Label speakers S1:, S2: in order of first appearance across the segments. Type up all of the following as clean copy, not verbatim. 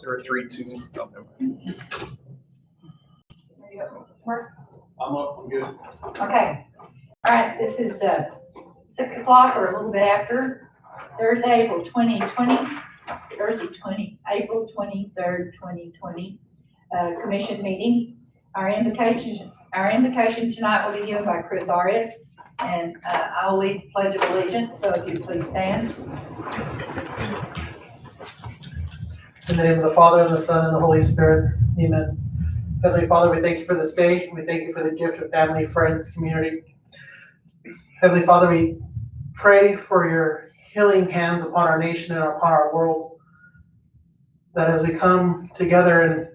S1: or 3-2.
S2: I'm up, I'm good.
S3: Okay. All right, this is 6 o'clock or a little bit after, Thursday, April 23rd, 2020, commission meeting. Our invocation tonight will be given by Chris Arias, and I'll lead the Pledge of Allegiance, so if you please stand.
S4: In the name of the Father, and the Son, and the Holy Spirit. Amen. Heavenly Father, we thank you for this day. We thank you for the gift of family, friends, community. Heavenly Father, we pray for your healing hands upon our nation and upon our world, that as we come together and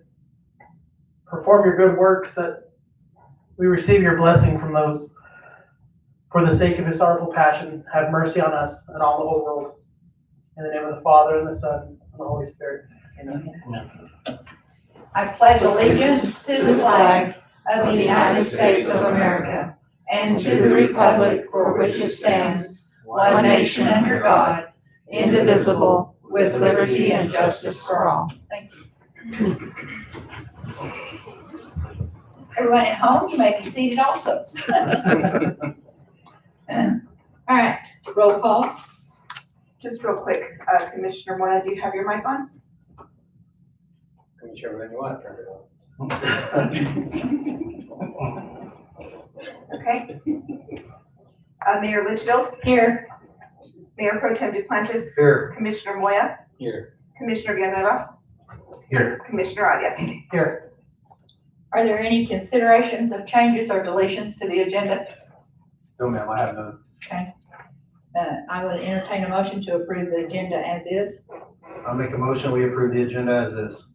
S4: perform your good works, that we receive your blessing from those. For the sake of his sorrowful passion, have mercy on us and all the whole world. In the name of the Father, and the Son, and the Holy Spirit. Amen.
S3: I pledge allegiance to the flag of the United States of America and to the republic for which it stands, one nation under God, indivisible, with liberty and justice for all. Thank you. Everyone at home, you may be seated also. All right, roll call.
S5: Just real quick, Commissioner Moya, do you have your mic on?
S2: Commissioner, when you want to turn it on.
S5: Okay. Mayor Litchfield,
S3: Here.
S5: Mayor Pro Tem Duplantis,
S2: Here.
S5: Commissioner Moya,
S2: Here.
S5: Commissioner Villanueva,
S2: Here.
S5: Commissioner Arias.
S4: Here.
S3: Are there any considerations of changes or deletions to the agenda?
S2: No, ma'am, I have none.
S3: Okay. I would entertain a motion to approve the agenda as is.
S2: I'll make a motion, we approve the agenda as is.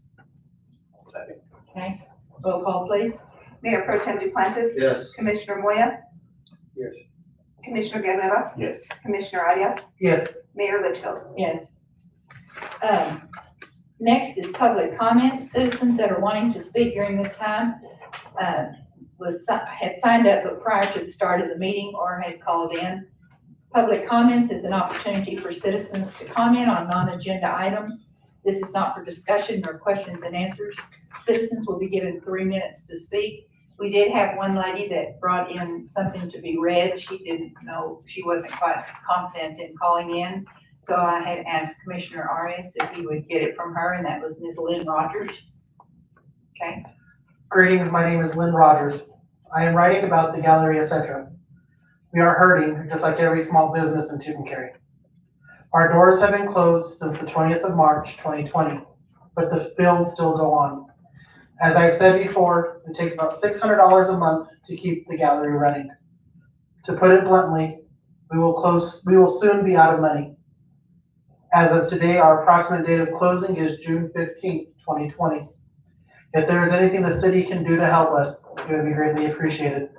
S2: Second.
S3: Okay, roll call, please.
S5: Mayor Pro Tem Duplantis,
S2: Yes.
S5: Commissioner Moya,
S2: Yes.
S5: Commissioner Villanueva,
S2: Yes.
S5: Commissioner Arias,
S4: Yes.
S5: Mayor Litchfield.
S3: Yes. Next is public comments. Citizens that are wanting to speak during this time had signed up but prior to the start of the meeting or had called in. Public comments is an opportunity for citizens to comment on non-agenda items. This is not for discussion or questions and answers. Citizens will be given 3 minutes to speak. We did have one lady that brought in something to be read. She didn't know, she wasn't quite confident in calling in. So I had asked Commissioner Arias if he would get it from her, and that was Ms. Lynn Rogers. Okay,
S4: Greetings, my name is Lynn Rogers. I am writing about the Gallery, etc. We are hurting, just like every small business in Tucumcari. Our doors have been closed since the 20th of March, 2020, but the bills still go on. As I've said before, it takes about $600 a month to keep the gallery running. To put it bluntly, we will soon be out of money. As of today, our approximate date of closing is June 15th, 2020. If there is anything the city can do to help us, it would be greatly appreciated.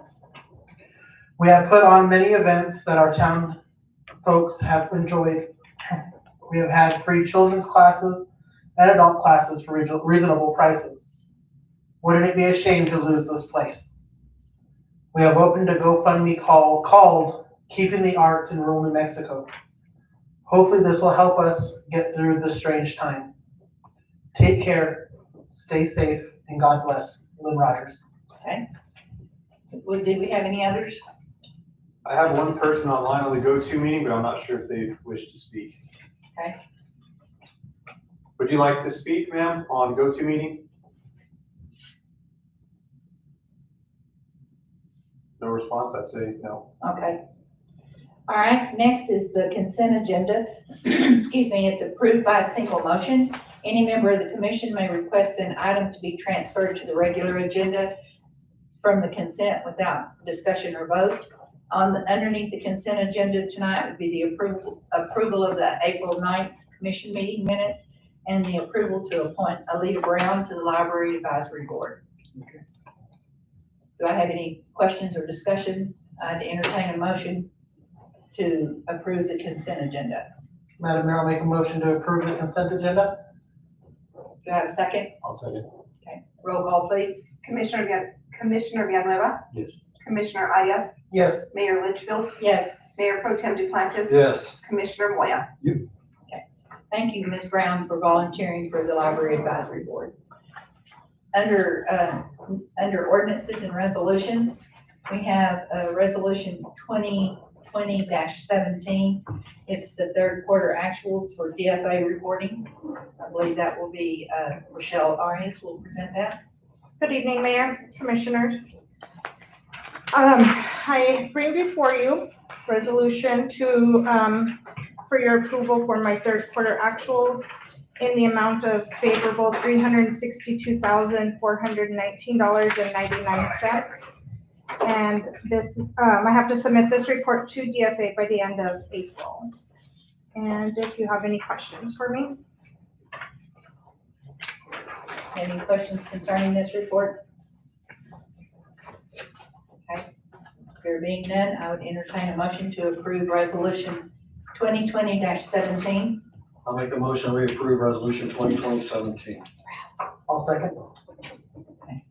S4: We have put on many events that our town folks have enjoyed. We have had free children's classes and adult classes for reasonable prices. Wouldn't it be a shame to lose this place? We have opened a GoFundMe called Keeping the Arts in Rural New Mexico. Hopefully this will help us get through this strange time. Take care, stay safe, and God bless. Lynn Rogers.
S3: okay. Well, did we have any others?
S2: I have one person online on the go-to meeting, but I'm not sure if they wish to speak.
S3: Okay.
S2: Would you like to speak, ma'am, on go-to meeting? No response, I'd say no.
S3: Okay. All right, next is the consent agenda. Excuse me, it's approved by a single motion. Any member of the commission may request an item to be transferred to the regular agenda from the consent without discussion or vote. Underneath the consent agenda tonight would be the approval of the April 9th commission meeting minutes and the approval to appoint Alita Brown to the Library Advisory Board.
S4: Okay.
S3: Do I have any questions or discussions? I'd entertain a motion to approve the consent agenda.
S4: Madam Mayor, I'll make a motion to approve the consent agenda.
S3: Do I have a second?
S2: I'll second.
S3: Okay, roll call, please.
S5: Commissioner Villanueva,
S2: Yes.
S5: Commissioner Arias,
S4: Yes.
S5: Mayor Litchfield,
S3: Yes.
S5: Mayor Pro Tem Duplantis,
S2: Yes.
S5: Commissioner Moya.
S3: Thank you, Ms. Brown, for volunteering for the Library Advisory Board. Under ordinances and resolutions, we have Resolution 2020-17. It's the third quarter actuals for DFA reporting. I believe that will be Rochelle Arias will present that.
S1: Good evening, Mayor, Commissioners. I bring before you resolution for your approval for my third quarter actuals in the amount of favorable $362,419.99. And this, I have to submit this report to DFA by the end of April. And if you have any questions for me.
S3: Any questions concerning this report? Okay. There being none, I would entertain a motion to approve Resolution 2020-17.
S6: I'll make a motion, we approve resolution 2020-17.
S4: I'll second.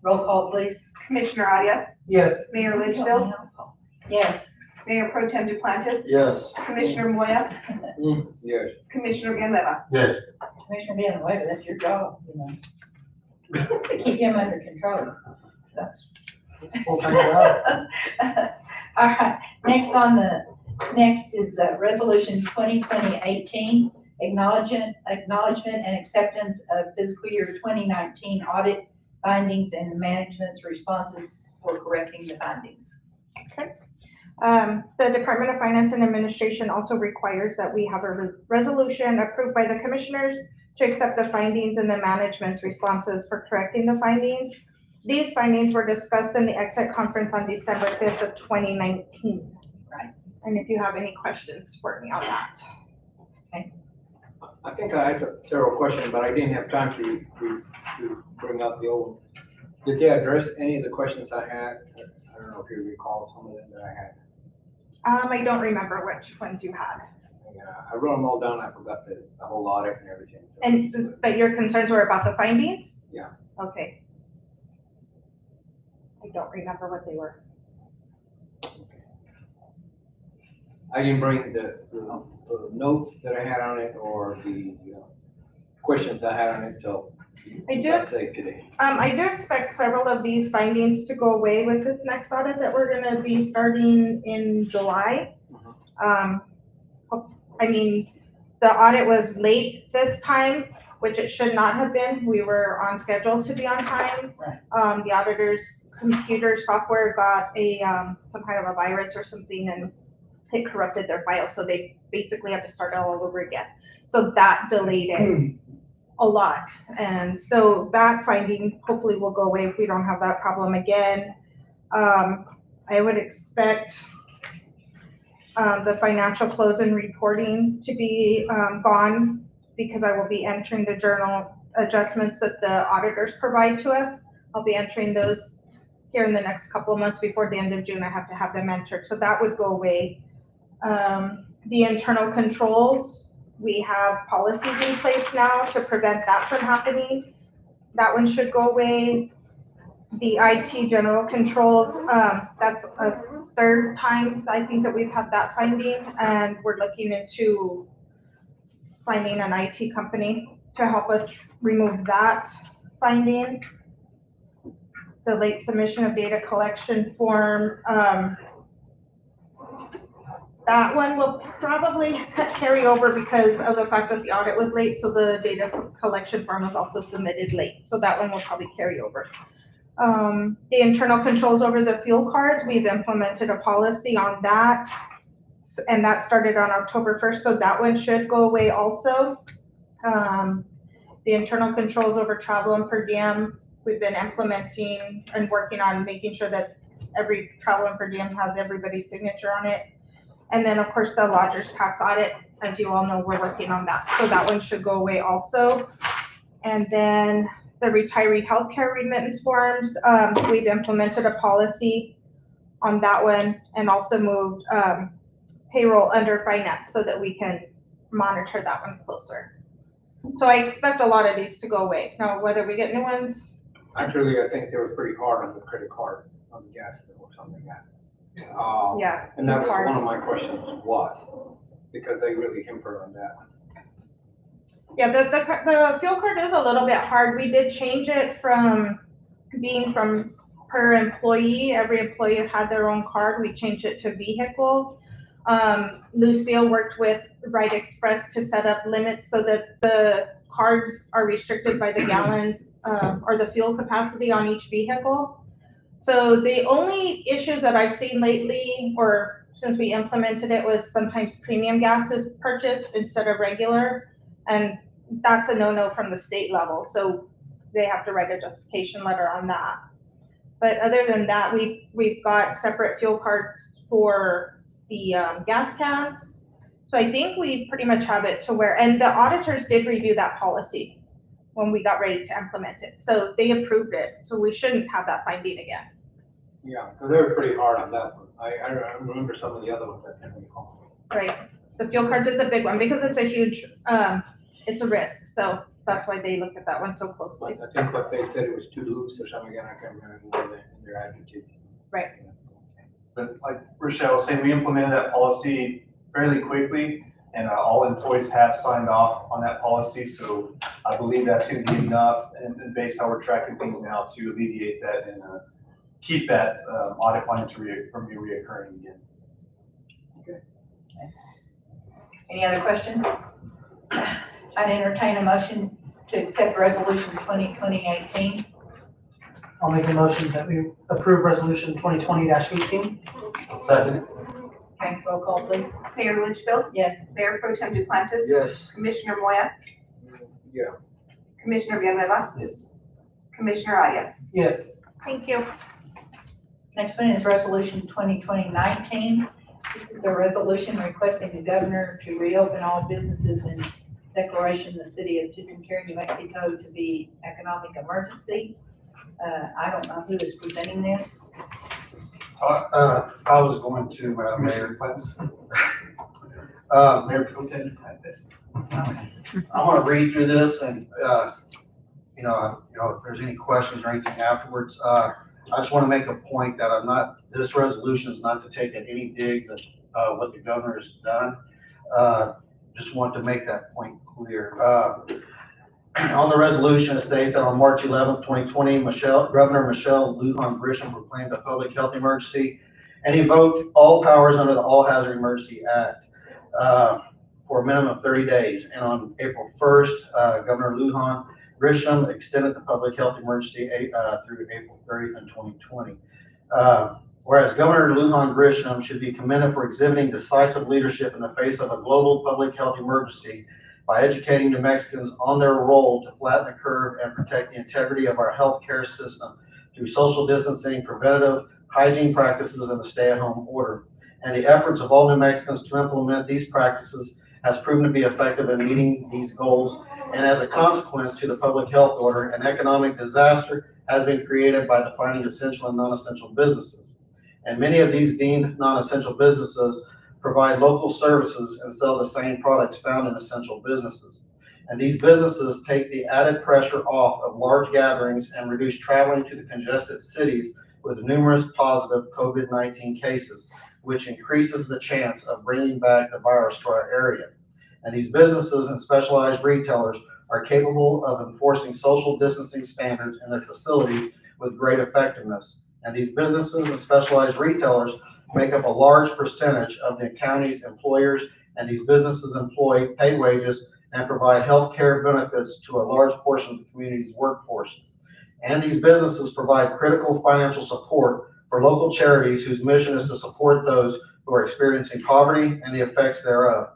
S3: Roll call, please.
S5: Commissioner Arias,
S4: Yes.
S5: Mayor Litchfield,
S3: Yes.
S5: Mayor Pro Tem Duplantis,
S6: Yes.
S5: Commissioner Moya,
S6: Yes.
S5: Commissioner Villanueva.
S6: Yes.
S3: Commissioner Villanueva, that's your job, you know. Keep him under control.
S4: We'll find out.
S3: All right, next is Resolution 2020-18, acknowledgement and acceptance of fiscal year 2019 audit findings and management's responses for correcting the findings.
S1: The Department of Finance and Administration also requires that we have a resolution approved by the commissioners to accept the findings and the management's responses for correcting the findings. These findings were discussed in the exit conference on December 5th of 2019.
S3: Right.
S1: And if you have any questions for me on that.
S7: I think I asked several questions, but I didn't have time to bring up the old. Did they address any of the questions I had? I don't know if you recall some of them that I had.
S1: I don't remember which ones you had.
S7: I wrote them all down. I forgot the whole audit and everything. so-
S1: But your concerns were about the findings?
S7: Yeah.
S1: Okay. I don't remember what they were.
S7: I didn't bring the notes that I had on it or the questions I had on it, so.
S1: I do-
S7: I'd say today.
S1: I do expect several of these findings to go away with this next audit that we're gonna be starting in July. I mean, the audit was late this time, which it should not have been. We were on schedule to be on time.
S3: Right.
S1: The auditor's computer software got some kind of a virus or something and it corrupted their file, so they basically have to start all over again. So that delayed it a lot. And so that finding hopefully will go away if we don't have that problem again. I would expect the financial close and reporting to be gone because I will be entering the journal adjustments that the auditors provide to us. I'll be entering those here in the next couple of months. Before the end of June, I have to have them entered. So that would go away. The internal controls, we have policies in place now to prevent that from happening. That one should go away. The IT general controls, that's a third time I think that we've had that finding, and we're looking into finding an IT company to help us remove that finding. The late submission of data collection form, that one will probably carry over because of the fact that the audit was late, so the data collection form was also submitted late, so that one will probably carry over. The internal controls over the fuel cards, we've implemented a policy on that, and that started on October 1st, so that one should go away also. The internal controls over travel and per diem, we've been implementing and working on making sure that every travel and per diem has everybody's signature on it. And then, of course, the lodger's tax audit, as you all know, we're working on that, so that one should go away also. And then the retiree healthcare remittance forms, we've implemented a policy on that one and also moved payroll under finance so that we can monitor that one closer. So I expect a lot of these to go away. Now, whether we get new ones,
S7: Actually, I think they were pretty hard on the credit card, on the gas or something like that.
S1: yeah,
S7: And that
S1: it's
S7: was
S1: hard.
S7: one of my questions was, because they really hampered on that one.
S1: Yeah, the fuel card is a little bit hard. We did change it from being from per employee. Every employee had their own card. We changed it to vehicle. Lucille worked with Right Express to set up limits so that the cards are restricted by the gallons, or the fuel capacity on each vehicle. So the only issues that I've seen lately, or since we implemented it, was sometimes premium gas is purchased instead of regular. And that's a no-no from the state level, so they have to write a justification letter on that. But other than that, we've got separate fuel cards for the gas cans. So I think we pretty much have it to where, and the auditors did review that policy when we got ready to implement it. So they approved it, so we shouldn't have that finding again.
S7: Yeah, because they were pretty hard on that one. I remember some of the other ones I can't recall.
S1: Right. The fuel cards is a big one because it's a huge, it's a risk. So that's why they look at that one so closely.
S7: I think what they said it was too loose or something, again, I can't remember their advocates.
S1: Right.
S2: But like Rochelle was saying, we implemented that policy fairly quickly, and all employees have signed off on that policy, so I believe that's gonna be enough, and based on how we're tracking things now to alleviate that and keep that audit finding from reoccurring again.
S3: Any other questions? I'd entertain a motion to accept resolution 2020-18.
S4: I'll make a motion that we approve resolution 2020-18.
S6: Second.
S3: Okay, roll call please.
S5: Mayor Litchfield,
S3: Yes.
S5: Mayor Pro Tem Duplantis,
S6: Yes.
S5: Commissioner Moya,
S7: Yeah,
S5: Commissioner Villanueva,
S6: Yes.
S5: Commissioner Arias.
S4: Yes.
S1: Thank you.
S3: Next one is resolution 2020-19. This is a resolution requesting the governor to reopen all businesses in declaration the city of Tucumcari, New Mexico to be economic emergency. I don't know who is presenting this.
S6: I was going to, Mayor,
S2: Commissioner Clance, Mayor Pro Tem Duplantis.
S6: I'm gonna read through this and, if there's any questions or anything afterwards, I just wanna make a point that this resolution is not to take at any digs at, what the governor has done. Just want to make that point clear. On the resolution, it states that on March 11th, 2020, Governor Michelle Lujan Grisham proclaimed a public health emergency and invoked all powers under the All Hazard Emergency Act for a minimum of 30 days. And on April 1st, Governor Lujan Grisham extended the public health emergency through April 30th in 2020. Whereas Governor Lujan Grisham should be commended for exhibiting decisive leadership in the face of a global public health emergency by educating New Mexicans on their role to flatten the curve and protect the integrity of our healthcare system through social distancing, preventative hygiene practices, and the stay-at-home order. And the efforts of all New Mexicans to implement these practices has proven to be effective in meeting these goals. And as a consequence to the public health order, an economic disaster has been created by defining essential and non-essential businesses. And many of these deemed non-essential businesses provide local services and sell the same products found in essential businesses. And these businesses take the added pressure off of large gatherings and reduce traveling to the congested cities with numerous positive COVID-19 cases, which increases the chance of bringing back the virus to our area. And these businesses and specialized retailers are capable of enforcing social distancing standards in their facilities with great effectiveness. And these businesses and specialized retailers make up a large percentage of the county's employers, and these businesses employ, pay wages, and provide health care benefits to a large portion of the community's workforce. And these businesses provide critical financial support for local charities whose mission is to support those who are experiencing poverty and the effects thereof.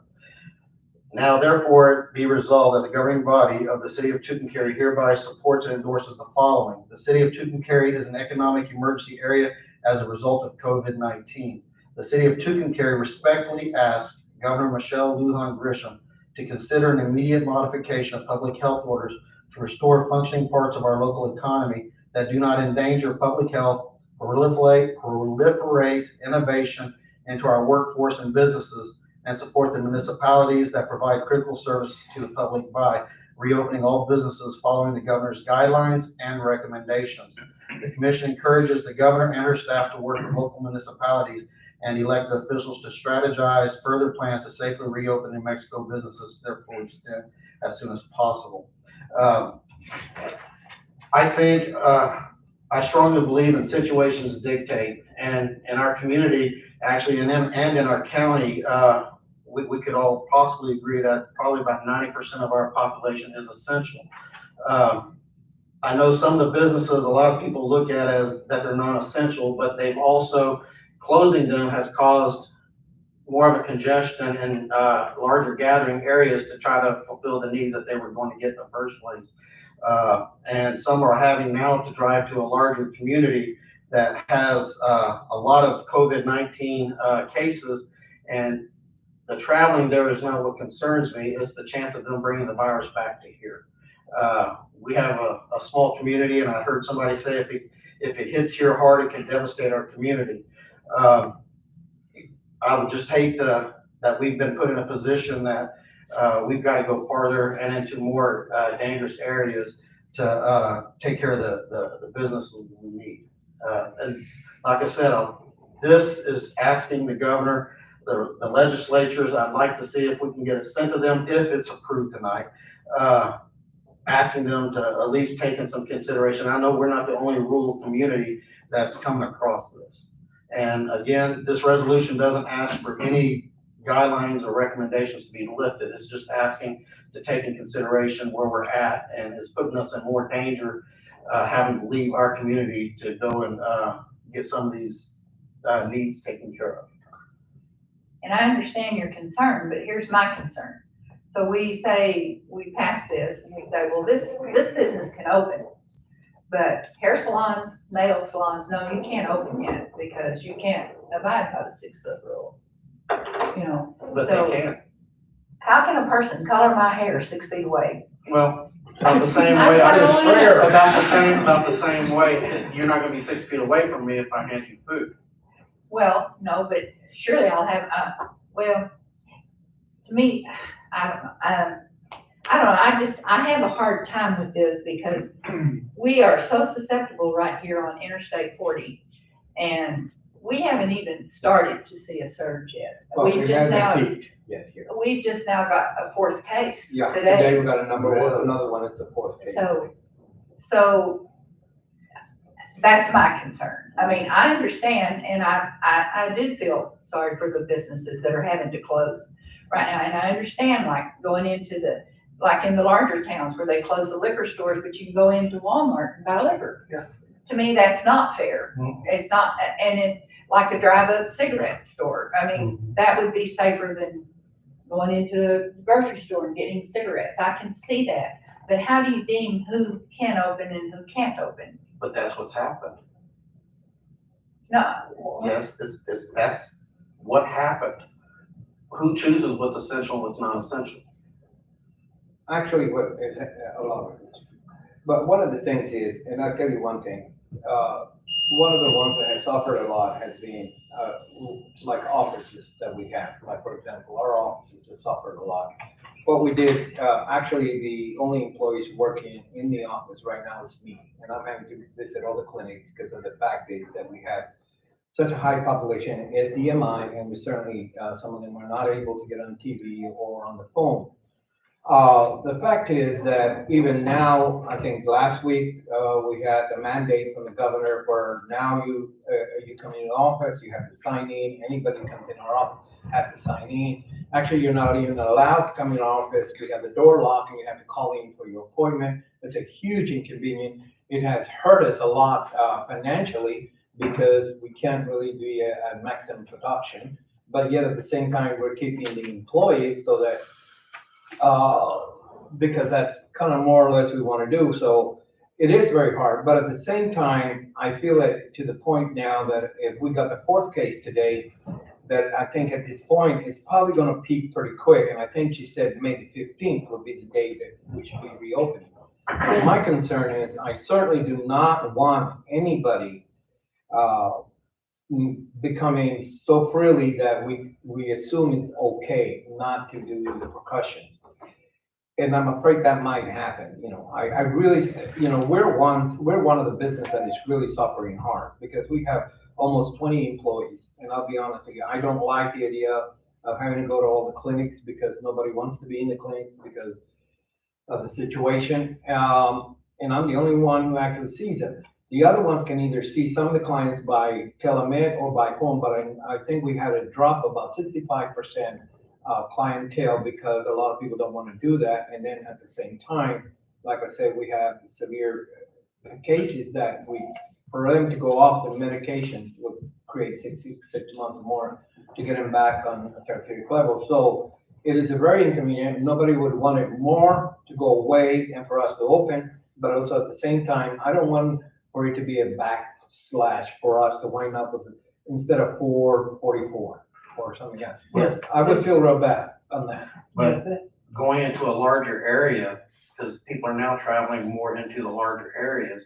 S6: Now therefore be resolved that the governing body of the city of Tucumcari hereby supports and endorses the following. The city of Tucumcari is an economic emergency area as a result of COVID-19. The city of Tucumcari respectfully asks Governor Michelle Lujan Grisham to consider an immediate modification of public health orders to restore functioning parts of our local economy that do not endanger public health, proliferate innovation into our workforce and businesses, and support the municipalities that provide critical service to the public by reopening all businesses following the governor's guidelines and recommendations. The commission encourages the governor and her staff to work with local municipalities and elected officials to strategize further plans to safely reopen New Mexico businesses to their full extent as soon as possible. I think, I strongly believe in situations dictate, and in our community, actually, and in our county, we could all possibly agree that probably about 90% of our population is essential. I know some of the businesses, a lot of people look at as that they're non-essential, but they've also, closing them has caused more of a congestion and larger gathering areas to try to fulfill the needs that they were going to get in the first place. And some are having now to drive to a larger community that has a lot of COVID-19 cases, and the traveling there is not what concerns me. It's the chance of them bringing the virus back to here. We have a small community, and I heard somebody say if it hits here hard, it can devastate our community. I would just hate that we've been put in a position that we've got to go farther and into more dangerous areas to take care of the businesses we need. And like I said, this is asking the governor, the legislatures, I'd like to see if we can get it sent to them if it's approved tonight, asking them to at least take in some consideration. I know we're not the only rural community that's coming across this. And again, this resolution doesn't ask for any guidelines or recommendations to be lifted. It's just asking to take in consideration where we're at, and it's putting us in more danger having to leave our community to go and get some of these needs taken care of.
S3: And I understand your concern, but here's my concern. So we say, we pass this and we say, well, this business can open, but hair salons, nail salons, no, you can't open yet because you can't abide by the 6-foot rule. You know,
S6: But
S3: so
S6: they can.
S3: how can a person color my hair 6 feet away?
S6: Well, about the same
S3: I
S6: way,
S3: don't know.
S6: about the same way, you're not gonna be 6 feet away from me if I hand you food.
S3: Well, no, but surely I'll have, well, to me, I don't know. I don't know. I have a hard time with this because we are so susceptible right here on Interstate 40. And we haven't even started to see a surge yet.
S7: Well,
S3: We've
S7: it
S3: just now,
S7: hasn't peaked yet here.
S3: we've just now got a 4th case
S7: Yeah,
S3: today.
S7: today we got another one, it's the 4th case.
S3: So that's my concern. I mean, I understand, and I do feel sorry for the businesses that are having to close right now. And I understand, like, going into like in the larger towns where they close the liquor stores, but you can go into Walmart and buy liquor.
S4: Yes.
S3: To me, that's not fair.
S6: Mhm.
S3: It's not, and it, like a drive-up cigarette store, I mean, that would be safer than going into a grocery store and getting cigarettes. I can see that. But how do you deem who can open and who can't open?
S6: But that's what's happened.
S3: No.
S6: Yes, that's what happened. Who chooses what's essential and what's not essential?
S7: Actually, what is a lot of it. But one of the things is, and I'll tell you one thing, one of the ones that has suffered a lot has been like offices that we have. Like, for example, our offices have suffered a lot. What we did, actually, the only employees working in the office right now is me. And I'm having to visit all the clinics because of the fact is that we have such a high population in SDMI, and we certainly, some of them are not able to get on TV or on the phone. The fact is that even now, I think last week, we had the mandate from the governor where now you come in the office, you have to sign in. Anybody who comes in our office has to sign in. Actually, you're not even allowed to come in our office. We have the door locked and you have to call in for your appointment. It's a huge inconvenience. It has hurt us a lot financially because we can't really do a maximum production. But yet at the same time, we're keeping the employees so that because that's kind of more or less we want to do. So it is very hard, but at the same time, I feel it to the point now that if we got the 4th case today, that I think at this point, it's probably going to peak pretty quick. And I think she said May the 15th would be the day that we should be reopening. So my concern is I certainly do not want anybody becoming so freely that we assume it's okay not to do the percussion. And I'm afraid that might happen. You know, I really, you know, we're one of the businesses that is really suffering hard because we have almost 20 employees. And I'll be honest with you, I don't like the idea of having to go to all the clinics because nobody wants to be in the clinics because of the situation. And I'm the only one who actually sees it. The other ones can either see some of the clients by telemed or by phone, but I think we had a drop about 65% clientele because a lot of people don't want to do that. And then at the same time, like I said, we have severe cases that for them to go off the medication would create 6 months more to get them back on a therapeutic level. So it is a very inconvenient. Nobody would want it more to go away and for us to open, but also at the same time, I don't want for it to be a backslash for us to wind up with, instead of 444 or something like that.
S4: Yes.
S7: I would feel real bad on that.
S6: But
S4: That's it.
S6: going into a larger area, because people are now traveling more into the larger areas,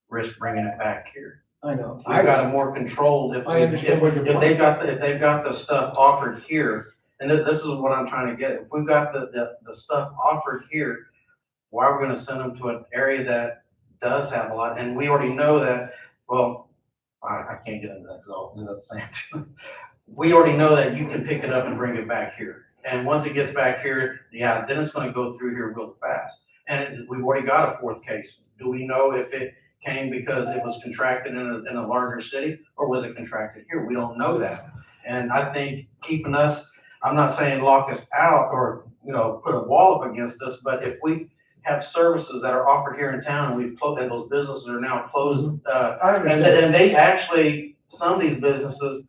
S6: risk bringing it back here.
S7: I know.
S6: We've got it more controlled
S7: I understand what you're
S6: if they've got the stuff offered here, and this is what I'm trying to get. If we've got the stuff offered here, why are we gonna send them to an area that does have a lot? And we already know that, well, I can't get into that because I'll end up saying we already know that you can pick it up and bring it back here. And once it gets back here, yeah, then it's gonna go through here real fast. And we've already got a fourth case. Do we know if it came because it was contracted in a larger city, or was it contracted here? We don't know that. And I think keeping us, I'm not saying lock us out or, put a wall up against us, but if we have services that are offered here in town and we've closed, and those businesses are now closed,
S4: I
S6: and
S4: understand.
S6: they actually, some of these businesses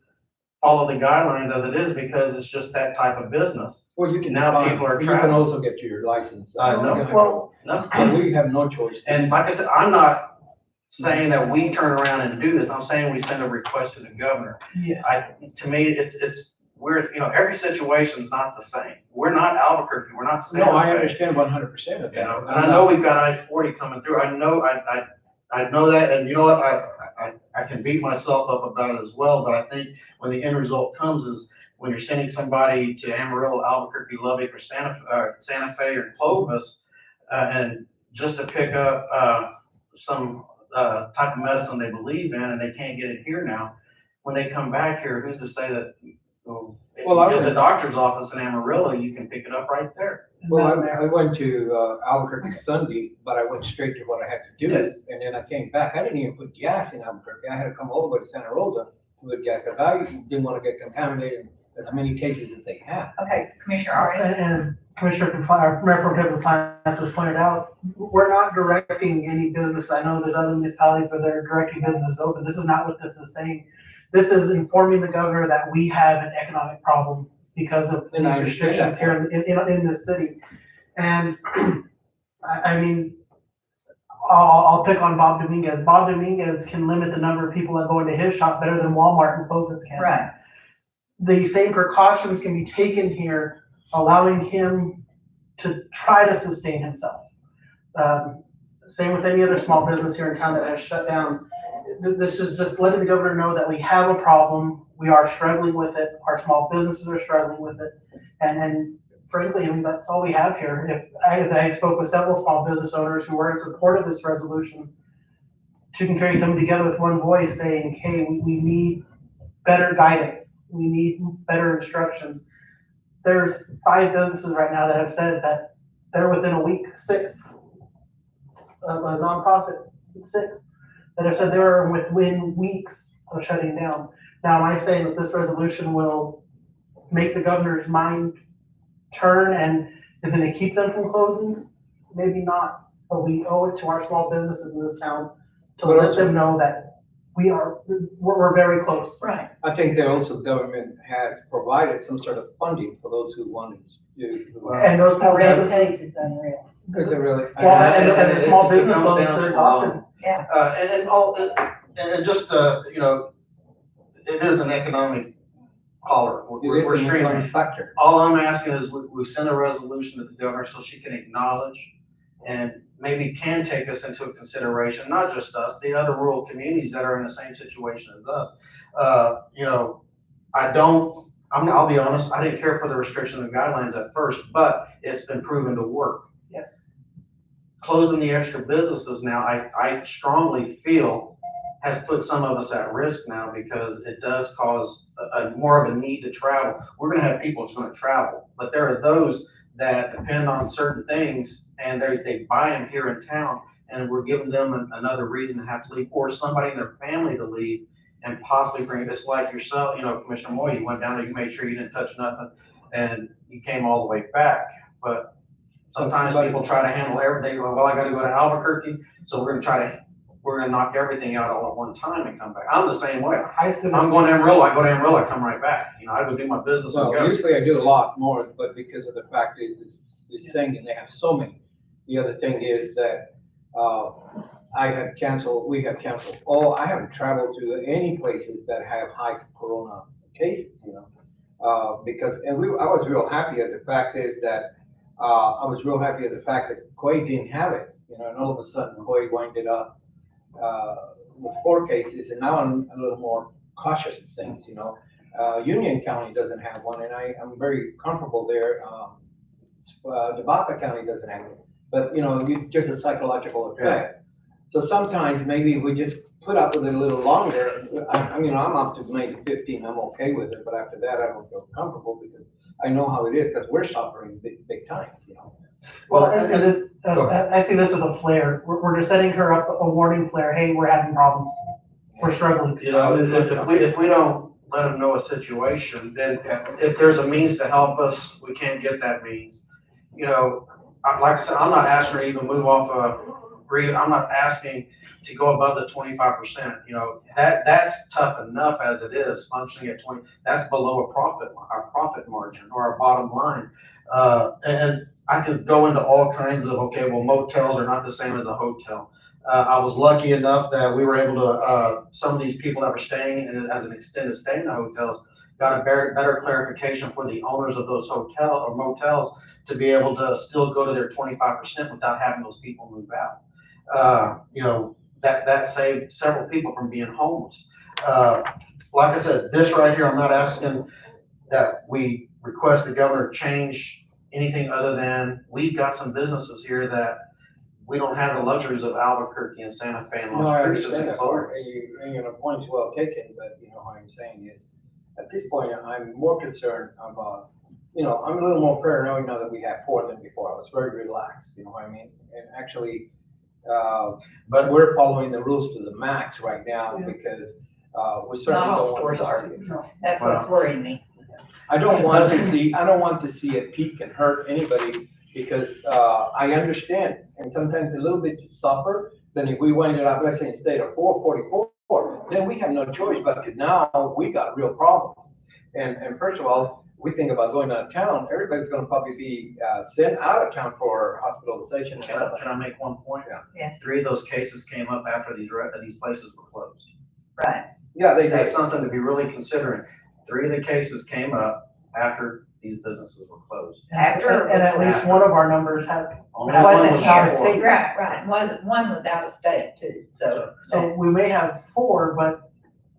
S6: follow the guidelines as it is because it's just that type of business.
S7: Well, you can
S6: Now people are
S7: you can
S6: traveling.
S7: also get your license.
S6: I know.
S4: Well,
S6: No,
S7: But we have no choice.
S6: and like I said, I'm not saying that we turn around and do this. I'm saying we send a request to the governor.
S4: yes.
S6: To me, we're, every situation's not the same. We're not Albuquerque. We're not Santa
S7: No, I
S6: Fe.
S7: understand 100% of that.
S6: And I know we've got I-40 coming through. I know that, and you know what? I can beat myself up about it as well, but I think when the end result comes is when you're sending somebody to Amarillo, Albuquerque, Lubbock, or Santa Fe or Clovis, and just to pick up some type of medicine they believe in, and they can't get it here now. When they come back here, who's to say that? Well, the doctor's office in Amarillo, you can pick it up right there.
S7: Well, I went to Albuquerque Sunday, but I went straight to what I had to do.
S6: Yes.
S7: And then I came back. I didn't even put gas in Albuquerque. I had to come all the way to Santa Rosa to put gas because I didn't want to get contaminated as many cases as they have.
S3: Okay, Commissioner Arias?
S4: And Commissioner Representative Compliance has pointed out, we're not directing any business. I know there's other municipalities where they're directing businesses to open. This is not what this is saying. This is informing the governor that we have an economic problem because of
S7: And I
S4: these
S7: understand
S4: restrictions here in this city. And I mean, I'll pick on Bob Dominguez. Bob Dominguez can limit the number of people that go into his shop better than Walmart and Clovis can.
S3: Right.
S4: The same precautions can be taken here, allowing him to try to sustain himself. Same with any other small business here in town that has shut down. This is just letting the governor know that we have a problem. We are struggling with it. Our small businesses are struggling with it. And frankly, I mean, that's all we have here. I spoke with several small business owners who were in support of this resolution. Tucumcari coming together with one voice saying, hey, we need better guidance. We need better instructions. There's 5 businesses right now that have said that they're within a week, 6 of a nonprofit, 6 that have said they're within weeks of shutting down. Now, am I saying that this resolution will make the governor's mind turn and is going to keep them from closing? Maybe not, but we owe it to our small businesses in this town to let them know that we're very close.
S3: Right.
S7: I think that also government has provided some sort of funding for those who want to do.
S4: And those small
S3: Red
S4: businesses,
S3: tape is unreal.
S7: Is it really?
S4: well, and the small
S6: it
S4: business
S6: comes
S4: loans,
S6: down
S4: they're
S6: to,
S4: exhausted.
S6: And just, it is an economic holler. We're
S7: It is an
S6: screaming.
S7: economic factor.
S6: All I'm asking is we send a resolution to the governor so she can acknowledge and maybe can take us into consideration, not just us, the other rural communities that are in the same situation as us. I'll be honest, I didn't care for the restriction and guidelines at first, but it's been proven to work.
S4: Yes.
S6: Closing the extra businesses now, I strongly feel has put some of us at risk now because it does cause more of a need to travel. We're gonna have people that's gonna travel, but there are those that depend on certain things and they buy them here in town, and we're giving them another reason to have to leave, or somebody in their family to leave and possibly bring it. It's like yourself, Commissioner Moy, you went down there, you made sure you didn't touch nothing, and you came all the way back. But sometimes people try to handle everything, well, I gotta go to Albuquerque, so we're gonna knock everything out all at one time and come back. I'm the same way. If I'm going to Amarillo, I go to Amarillo, I come right back. I go do my business and
S7: Well,
S6: go.
S7: usually I do a lot more, but because of the fact is, this thing, and they have so many. The other thing is that, we have canceled, I haven't traveled to any places that have high corona cases, because, I was real happy at the fact is that, Coy didn't have it, and all of a sudden Coy winded up, with 4 cases, and now I'm a little more cautious of things, Union County doesn't have one, and I'm very comfortable there. Debaca County doesn't have it, but just a psychological effect. So sometimes maybe if we just put up with it a little longer, I'm up to May 15, I'm okay with it, but after that, I don't feel comfortable because I know how it is, because we're suffering big time,
S4: Well, I see this as a flare. We're just setting her up a warning flare. Hey, we're having problems. We're struggling.
S6: If we don't let them know a situation, then if there's a means to help us, we can't get that means. Like I said, I'm not asking her to even move off I'm not asking to go above the 25%. That's tough enough as it is, functioning at 20. That's below our profit margin or our bottom line. And I could go into all kinds of, motels are not the same as a hotel. I was lucky enough that we were able to, some of these people that were staying as an extended stay in the hotels got a better clarification for the owners of those hotels or motels to be able to still go to their 25% without having those people move out. That saved several people from being homeless. Like I said, this right here, I'm not asking that we request the governor change anything other than we've got some businesses here that we don't have the luxuries of Albuquerque and Santa Fe and
S7: No, I
S6: Las Cruces
S7: understand
S6: and
S7: that part,
S6: Clovis.
S7: and your point's well taken, but what I'm saying is, at this point, I'm more concerned about, I'm a little more paranoid now that we have 4 than before. I was very relaxed, you know what I mean? And actually, but we're following the rules to the max right now because, we certainly
S3: Not all
S7: don't want
S3: stores are.
S7: to.
S3: That's what's worrying me.
S7: I don't want to see it peak and hurt anybody because, I understand, and sometimes a little bit to suffer, then if we wind it up, let's say instead of 444, then we have no choice, but now we got real problems. And first of all, we think about going out of town, everybody's gonna probably be, sent out of town for hospitalization.
S6: Can I make one point?
S3: Yes.
S6: 3 of those cases came up after these places were closed.
S3: Right.
S7: Yeah, they
S6: That's
S7: did.
S6: something to be really considering. 3 of the cases came up after these businesses were closed.
S3: After-
S4: And at least one of our numbers had,
S6: Only
S4: That
S6: one
S3: Wasn't
S6: was
S3: here,
S6: before.
S3: state, right, one was out of state too,
S4: so we may have 4, but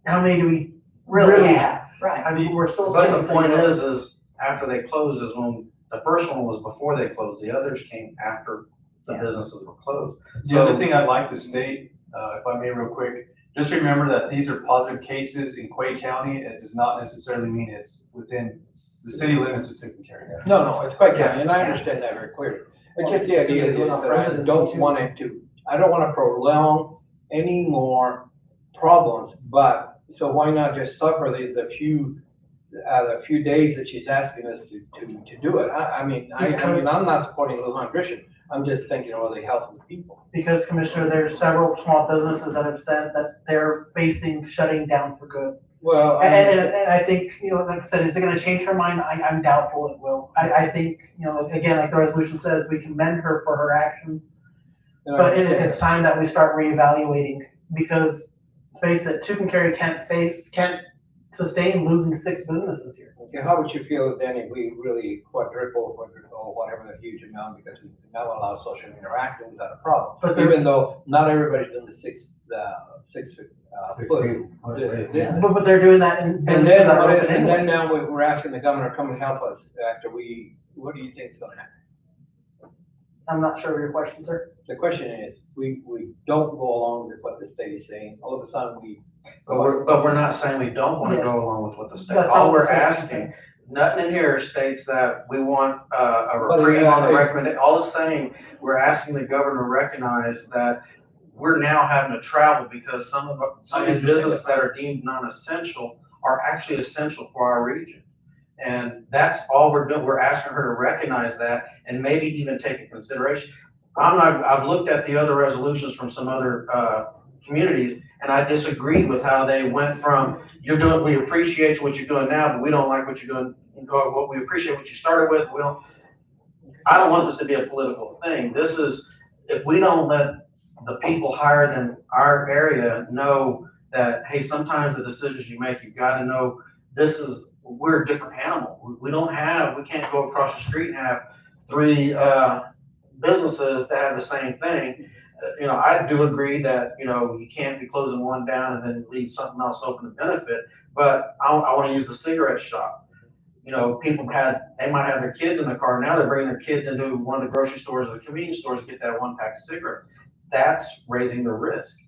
S4: how many do we really have?
S3: right.
S4: I mean, we're still.
S6: But the
S4: sitting
S6: point
S4: pretty low.
S6: is after they closed is when, the first one was before they closed, the others came after the
S3: Yeah.
S6: businesses were closed.
S2: The other thing I'd like to state, if I may real quick, just remember that these are positive cases in Quay County. It does not necessarily mean it's within the city limits of Tucumcari.
S7: No, it's quite county, and I understand that very clearly. It's just the idea is that I don't want it to, I don't wanna prolong any more problems, but, so why not just suffer the few days that she's asking us to do it? I mean, I'm not supporting Lujan Christian, I'm just thinking of the health of the people.
S4: Because Commissioner, there's several small businesses that have said that they're facing shutting down for good.
S7: Well,
S4: And I think, like I said, is it gonna change her mind? I'm doubtful it will. I think, again, like the resolution says, we commend her for her actions, but it's time that we start reevaluating, because face it, Tucumcari can't sustain losing 6 businesses here.
S7: Okay, how would you feel then if we really quadruple, whatever the huge amount, because we now allow social interaction without a problem?
S4: But
S7: Even though not everybody's doing the 6 foot. distance.
S4: But they're doing that in
S7: And
S4: businesses
S7: then,
S4: that are open
S7: and then
S4: anyway.
S7: now we're asking the governor to come and help us after what do you think is gonna happen?
S4: I'm not sure of your question, sir.
S7: the question is, we don't go along with what the state is saying, all of a sudden we.
S6: But we're not saying we don't wanna
S4: Yes.
S6: go along with what the state,
S4: That's
S6: all
S4: all
S6: we're
S4: we're saying.
S6: asking, nothing in here states that we want a
S7: But,
S6: reprieve on the
S7: yeah,
S6: recommend, all it's saying, we're asking the governor to recognize that we're now having to travel because some of these businesses that are deemed non-essential are actually essential for our region. And that's all we're doing, we're asking her to recognize that and maybe even take into consideration. I've looked at the other resolutions from some other, communities, and I disagreed with how they went from, we appreciate what you're doing now, but we don't like what you're doing, or what we appreciate what you started with, I don't want this to be a political thing. This is, if we don't let the people hired in our area know that, hey, sometimes the decisions you make, you've gotta know, we're a different animal. We can't go across the street and have 3, businesses that have the same thing. I do agree that, you can't be closing one down and then leave something else open to benefit, but I wanna use the cigarette shop. People they might have their kids in the car, now they're bringing their kids into one of the grocery stores or the convenience stores to get that 1 pack of cigarettes. That's raising the risk.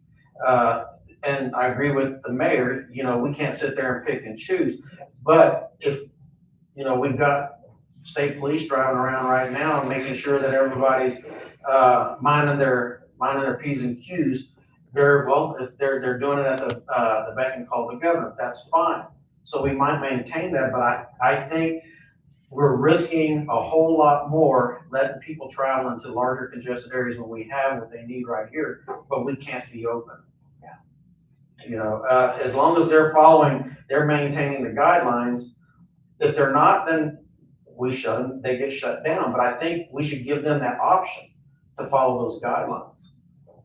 S6: And I agree with the mayor, we can't sit there and pick and choose, but if, we've got state police driving around right now, making sure that everybody's, minding their P's and Q's, if they're doing it at the beck and call of the governor, that's fine. So we might maintain that, but I think we're risking a whole lot more letting people travel into larger congested areas when we have what they need right here, but we can't be open. As long as they're maintaining the guidelines. If they're not, then we shut them, they get shut down. But I think we should give them that option to follow those guidelines.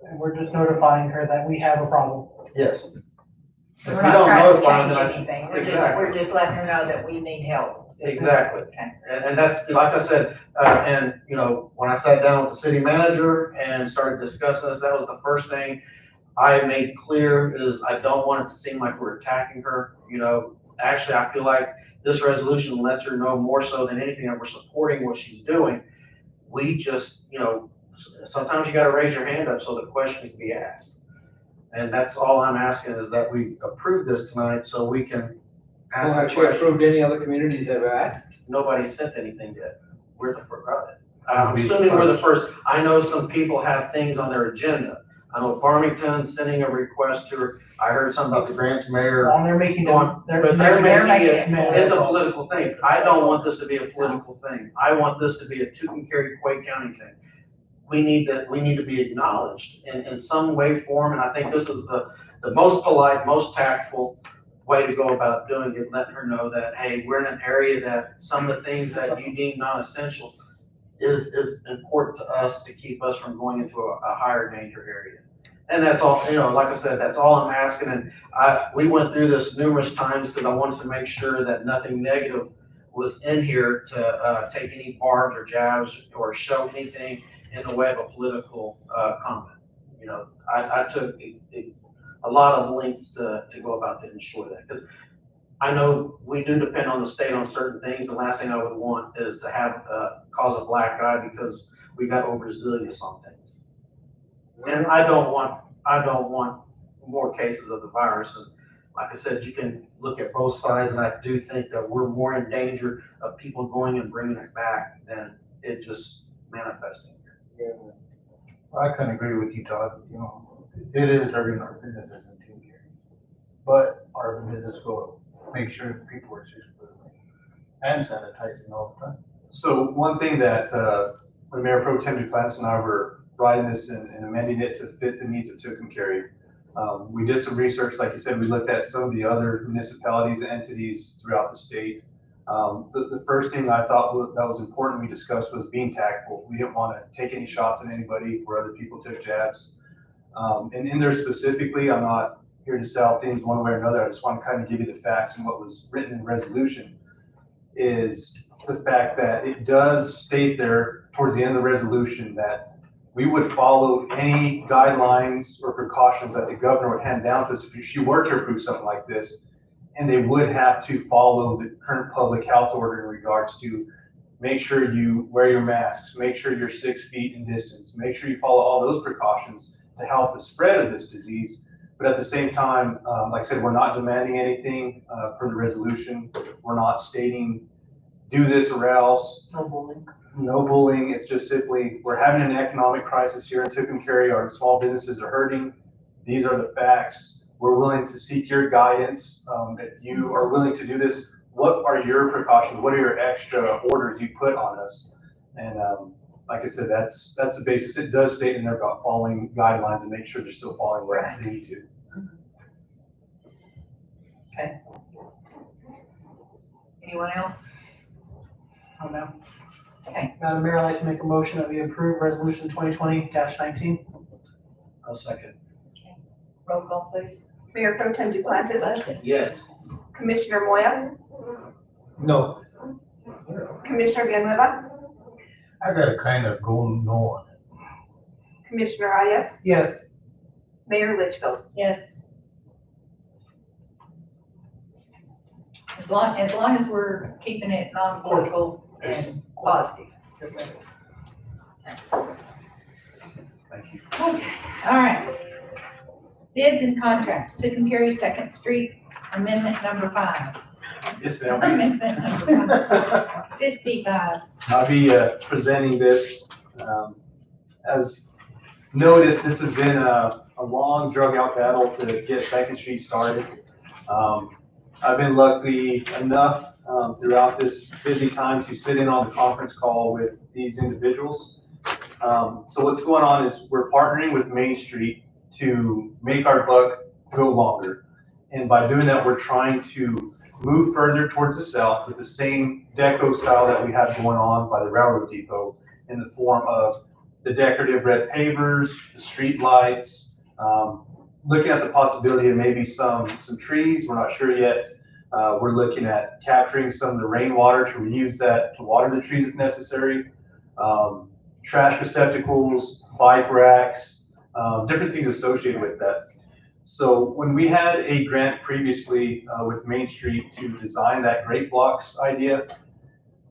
S4: And we're just notifying her that we have a problem.
S6: Yes. If
S3: We're
S6: we
S3: not
S6: don't
S3: trying to
S6: notify
S3: change
S6: them,
S3: anything,
S6: exactly.
S3: we're just letting her know that we need help.
S6: Exactly.
S3: Okay.
S6: And that's, like I said, when I sat down with the city manager and started discussing this, that was the first thing I made clear is I don't want it to seem like we're attacking her. Actually, I feel like this resolution lets her know more so than anything that we're supporting what she's doing. We just, sometimes you gotta raise your hand up so the question can be asked. And that's all I'm asking is that we approve this tonight so we can ask the
S7: Have you
S6: question.
S7: approved any other communities that have asked?
S6: Nobody sent anything yet. We're the first. I'm assuming we're the first. I know some people have things on their agenda. I know Farmington's sending a request to her. I heard something about the Grants mayor.
S4: And they're making them,
S6: But they're making it,
S4: it.
S6: it's a political thing. I don't want this to be a political thing. I want this to be a Tucumcari, Quake County thing. We need to be acknowledged in some way, form, and I think this is the most polite, most tactful way to go about doing it, letting her know that, hey, we're in an area that some of the things that you deem non-essential is important to us to keep us from going into a higher danger area. And that's all, like I said, that's all I'm asking. And we went through this numerous times because I wanted to make sure that nothing negative was in here to take any barbs or jabs or show anything in the way of a political comment. I took a lot of lengths to go about to ensure that, because I know we do depend on the state on certain things. The last thing I would want is to have cause a black eye because we got overzealous on things. And I don't want more cases of the virus. And like I said, you can look at both sides, and I do think that we're more in danger of people going and bringing it back than it just manifesting.
S8: I couldn't agree with you, Todd. It is hurting our businesses in Tucumcari. But our business will make sure people are 6 foot away and sanitizing all the time.
S2: So one thing that when Mayor Pro Tem Duplantis and I were writing this and amending it to fit the needs of Tucumcari, we did some research. Like you said, we looked at some of the other municipalities and entities throughout the state. The first thing I thought that was important we discussed was being tactful. We didn't want to take any shots at anybody where other people took jabs. And in there specifically, I'm not here to sell things one way or another. I just want to kind of give you the facts, and what was written in the resolution is the fact that it does state there towards the end of the resolution that we would follow any guidelines or precautions that the governor would hand down to us if she were to approve something like this. And they would have to follow the current public health order in regards to make sure you wear your masks, make sure you're 6 feet in distance, make sure you follow all those precautions to help the spread of this disease. But at the same time, like I said, we're not demanding anything for the resolution. We're not stating, do this or else.
S4: No bullying.
S2: No bullying. It's just simply, we're having an economic crisis here in Tucumcari. Our small businesses are hurting. These are the facts. We're willing to seek your guidance. If you are willing to do this, what are your precautions? What are your extra orders you put on us? And like I said, that's the basis. It does state in there about following guidelines and make sure they're still following what they need to.
S3: Anyone else?
S4: Oh, no.
S3: Okay.
S4: Madam Mayor, I'd like to make a motion that we approve resolution 2020-19.
S6: I'll second.
S3: Roll call, please.
S5: Mayor Pro Tem Duplantis,
S6: Yes.
S5: Commissioner Moya,
S7: No.
S5: Commissioner Villanueva,
S8: I gotta kind of go no on it.
S5: Commissioner Arias,
S4: Yes.
S5: Mayor Litchfield.
S3: Yes. As long as we're keeping it non-political and positive.
S6: Thank you.
S3: Okay, all right. Bids and contracts, Tucumcari 2nd Street, amendment number 5.
S2: Yes, ma'am.
S3: Amendment number 55.
S2: I'll be presenting this. As noticed, this has been a long, drug-out battle to get 2nd Street started. I've been lucky enough throughout this busy time to sit in on the conference call with these individuals. So what's going on is we're partnering with Main Street to make our buck go longer. And by doing that, we're trying to move further towards the south with the same deco style that we have going on by the railroad depot in the form of the decorative red pavers, the street lights, looking at the possibility of maybe some trees. We're not sure yet. We're looking at capturing some of the rainwater to reuse that to water the trees if necessary. Trash receptacles, bike racks, different things associated with that. So when we had a grant previously with Main Street to design that Great Blocks idea,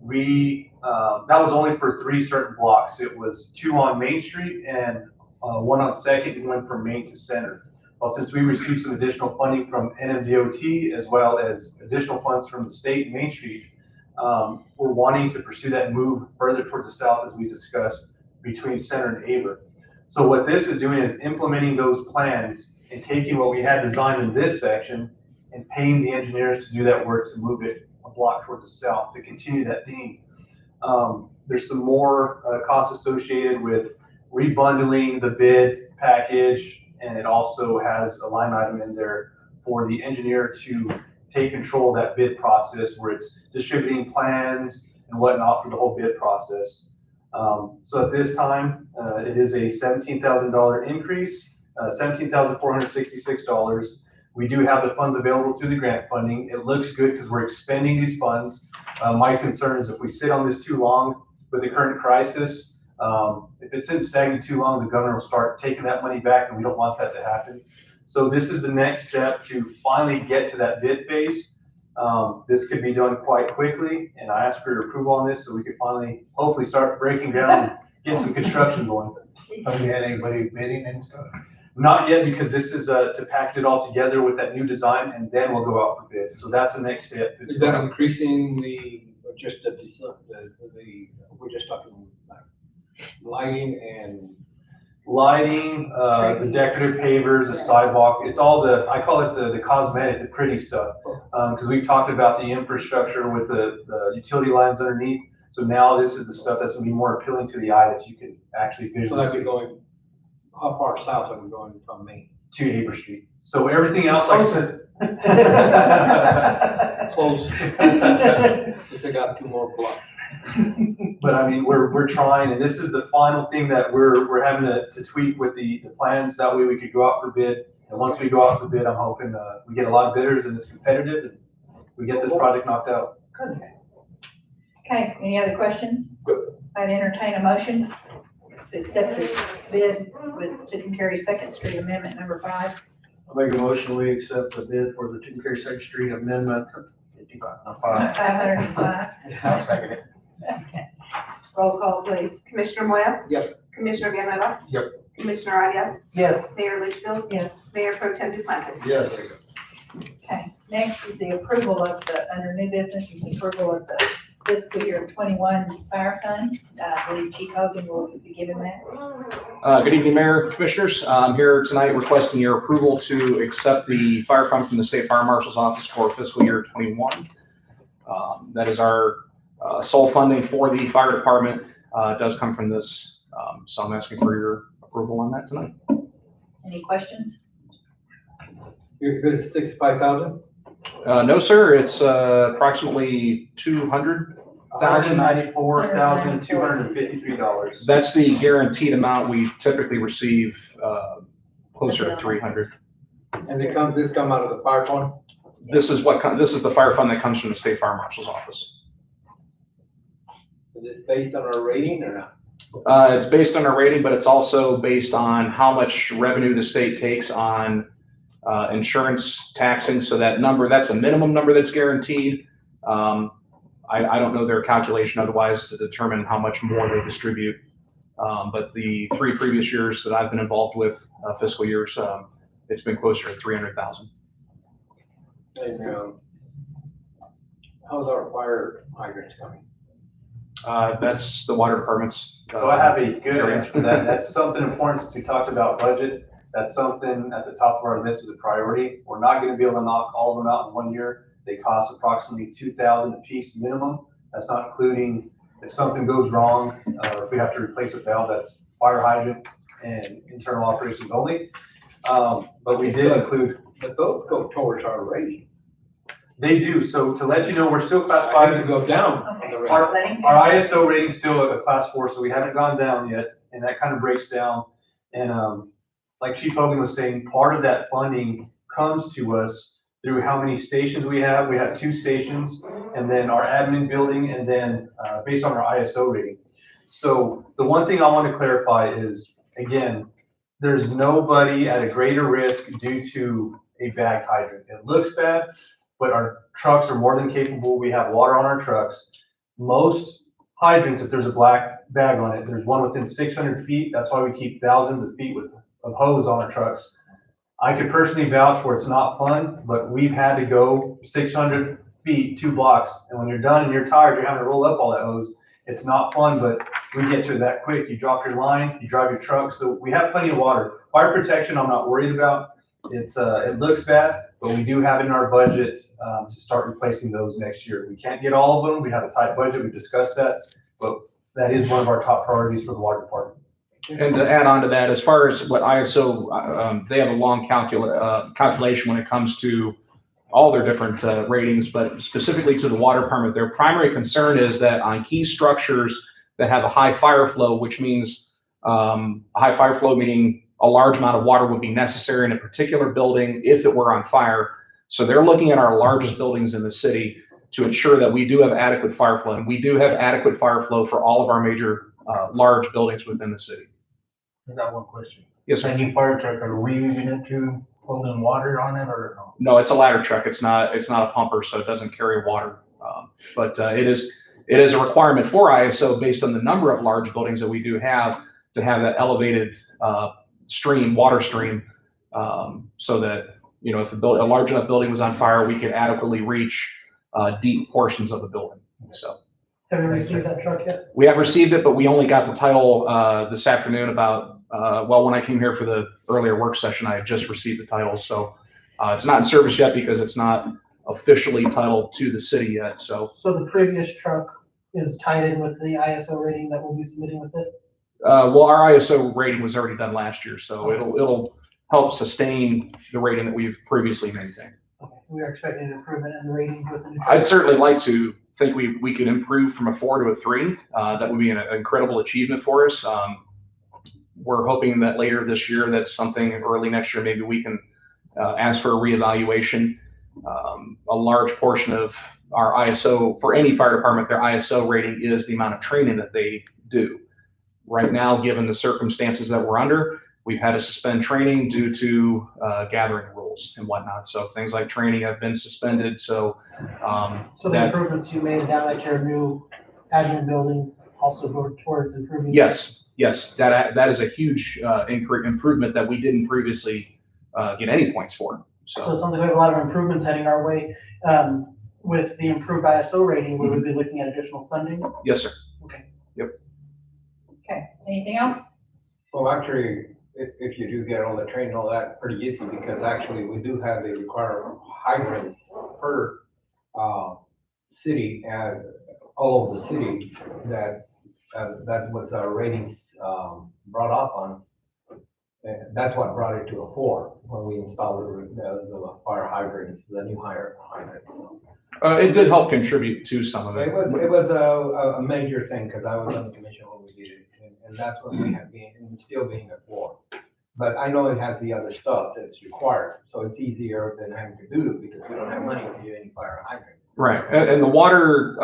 S2: that was only for 3 certain blocks. It was 2 on Main Street and 1 on 2nd, and went from Main to Center. Well, since we received some additional funding from NMDOT as well as additional funds from the state and Main Street, we're wanting to pursue that and move further towards the south as we discussed between Center and Aber. So what this is doing is implementing those plans and taking what we had designed in this section and paying the engineers to do that work to move it a block towards the south to continue that theme. There's some more costs associated with rebundling the bid package, and it also has a line item in there for the engineer to take control of that bid process where it's distributing plans and whatnot for the whole bid process. So at this time, it is a $17,000 increase, $17,466. We do have the funds available through the grant funding. It looks good because we're expending these funds. My concern is if we sit on this too long with the current crisis, if it sits stagnant too long, the governor will start taking that money back, and we don't want that to happen. So this is the next step to finally get to that bid phase. This could be done quite quickly, and I ask for your approval on this so we could finally, hopefully start breaking ground and get some construction going.
S8: Have you had anybody bidding and stuff?
S2: Not yet, because this is to pack it all together with that new design, and then we'll go out for bid. So that's the next step.
S7: Is that increasing just we're just talking like lighting and
S2: Lighting, the decorative pavers, the sidewalk, it's all I call it the cosmetic, the pretty stuff. Because we've talked about the infrastructure with the utility lines underneath. So now this is the stuff that's gonna be more appealing to the eye that you can actually
S7: so
S2: visually
S7: that's
S2: see
S7: going, how far south are we going from Main?
S2: to Aber Street. So everything else, like I said.
S7: Close. If they got 2 more blocks.
S2: But I mean, we're trying, and this is the final thing that we're having to tweak with the plans. That way we could go out for bid. And once we go out for bid, I'm hoping we get a lot of bidders and it's competitive and we get this project knocked out.
S3: Okay, any other questions? I'd entertain a motion to accept this bid with Tucumcari 2nd Street Amendment number 5.
S6: I'll make a motion, we accept the bid for the Tucumcari 2nd Street Amendment 55.
S3: 505.
S8: I'll second it.
S3: Okay. Roll call, please.
S5: Commissioner Moya?
S7: Yep.
S5: Commissioner Villanueva?
S8: Yep.
S5: Commissioner Arias?
S4: Yes.
S5: Mayor Litchfield?
S3: Yes.
S5: Mayor Pro Tem Duplantis?
S8: Yes.
S3: Okay, next is the approval of the, under new business, is the approval of the fiscal year 21 fire fund. I believe Chief Hogan will be given that.
S9: Good evening, Mayor, Commissioners. I'm here tonight requesting your approval to accept the fire fund from the State Fire Marshal's Office for fiscal year 21. That is our sole funding for the fire department. It does come from this, so I'm asking for your approval on that tonight.
S3: Any questions?
S7: This is 65,000?
S9: No, sir, it's approximately $200,000.
S2: $194,253.
S9: That's the guaranteed amount. We typically receive closer to 300.
S7: And this come out of the fire fund?
S9: This is the fire fund that comes from the State Fire Marshal's Office.
S7: Is it based on our rating or not?
S9: It's based on our rating, but it's also based on how much revenue the state takes on insurance taxing. So that number, that's a minimum number that's guaranteed. I don't know their calculation otherwise to determine how much more they distribute. But the 3 previous years that I've been involved with, fiscal years, it's been closer to 300,000.
S7: And how's our fire hydrants coming?
S9: That's the water department's.
S2: So I have a good answer for that. That's something important since we talked about budget. That's something at the top of our list as a priority. We're not going to be able to knock all of them out in 1 year. They cost approximately $2,000 a piece minimum. That's not including if something goes wrong, or if we have to replace a valve, that's fire hydrant and internal operations only. But we did include.
S7: But those go towards our rating.
S2: They do. So to let you know, we're still
S7: I
S2: classified.
S7: need to go down on the rating.
S2: Our ISO rating's still a class 4, so we haven't gone down yet, and that kind of breaks down. And like Chief Hogan was saying, part of that funding comes to us through how many stations we have. We have 2 stations, and then our admin building, and then based on our ISO rating. So the one thing I want to clarify is, again, there's nobody at a greater risk due to a bagged hydrant. It looks bad, but our trucks are more than capable. We have water on our trucks. Most hydrants, if there's a black bag on it, there's one within 600 feet. That's why we keep thousands of feet of hose on our trucks. I could personally vouch for it's not fun, but we've had to go 600 feet, 2 blocks. And when you're done and you're tired, you're having to roll up all that hose. It's not fun, but we get to it that quick. You drop your line, you drive your truck. So we have plenty of water. Fire protection, I'm not worried about. It looks bad, but we do have it in our budget to start replacing those next year. We can't get all of them. We have a tight budget. We discussed that, but that is one of our top priorities for the water department.
S9: And to add on to that, as far as what ISO, they have a long calculation when it comes to all their different ratings, but specifically to the water department, their primary concern is that on key structures that have a high fire flow, which means a high fire flow meaning a large amount of water would be necessary in a particular building if it were on fire. So they're looking at our largest buildings in the city to ensure that we do have adequate fire flow. And we do have adequate fire flow for all of our major large buildings within the city.
S8: I got one question.
S9: Yes, sir.
S8: That new fire truck, are we using it to hold in water on it or no?
S9: No, it's a ladder truck. It's not a pumper, so it doesn't carry water. But it is a requirement for ISO based on the number of large buildings that we do have to have that elevated water stream, so that, you know, if a large enough building was on fire, we could adequately reach deep portions of the building. So
S4: Have you received that truck yet?
S9: we have received it, but we only got the title this afternoon about, when I came here for the earlier work session, I had just received the title. So it's not in service yet because it's not officially titled to the city yet. So
S4: So the previous truck is tied in with the ISO rating that we'll be submitting with this?
S9: well, our ISO rating was already done last year, so it'll help sustain the rating that we've previously maintained.
S4: Okay, we are expecting an improvement in the rating with the new truck.
S9: I'd certainly like to think we could improve from a 4 to a 3. That would be an incredible achievement for us. We're hoping that later this year, that's something early next year, maybe we can ask for a reevaluation. A large portion of our ISO, for any fire department, their ISO rating is the amount of training that they do. Right now, given the circumstances that we're under, we've had to suspend training due to gathering rules and whatnot. So things like training have been suspended. So
S4: So the improvements you made down at your new admin building also go towards improving?
S9: Yes, that is a huge improvement that we didn't previously get any points for.
S4: So it
S9: So,
S4: sounds like we have a lot of improvements heading our way. With the improved ISO rating, we would be looking at additional funding.
S9: yes, sir.
S3: Okay, anything else?
S7: Well, actually, if you do get all the training, all that, pretty easy, because actually we do have the required hydrants per, city, and all over the city, that was our ratings, brought up on. And that's what brought it to a 4 when we installed the fire hydrants, the new hydrants. So
S9: It did help contribute to some of it.
S7: it was a major thing, because I was on the commission when we did it, and that's when we had been, and still being at 4. But I know it has the other stuff that's required, so it's easier than having to do it, because we don't have money to do any fire hydrants.
S9: Right, and the water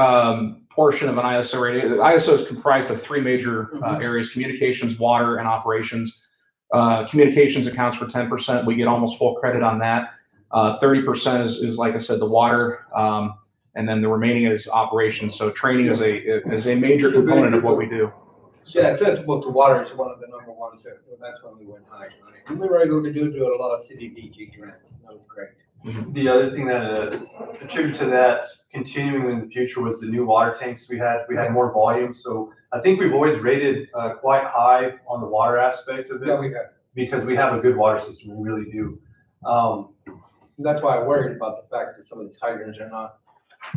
S9: portion of an ISO rating, the ISO is comprised of 3 major areas: communications, water, and operations. Communications accounts for 10%. We get almost full credit on that. 30% is, like I said, the water, and then the remaining is operations. So training is a major component of what we do.
S7: Yeah, accessible to water is one of the number ones, that's when we went high on it. And we were able to do a lot of CDBG grants, that was great.
S2: The other thing that attributed to that continuing in the future was the new water tanks we had. We had more volume, so I think we've always rated quite high on the water aspect of
S7: Yeah,
S2: it
S7: we have.
S2: because we have a good water system. We really do.
S7: That's why I worried about the fact that some of these hydrants are not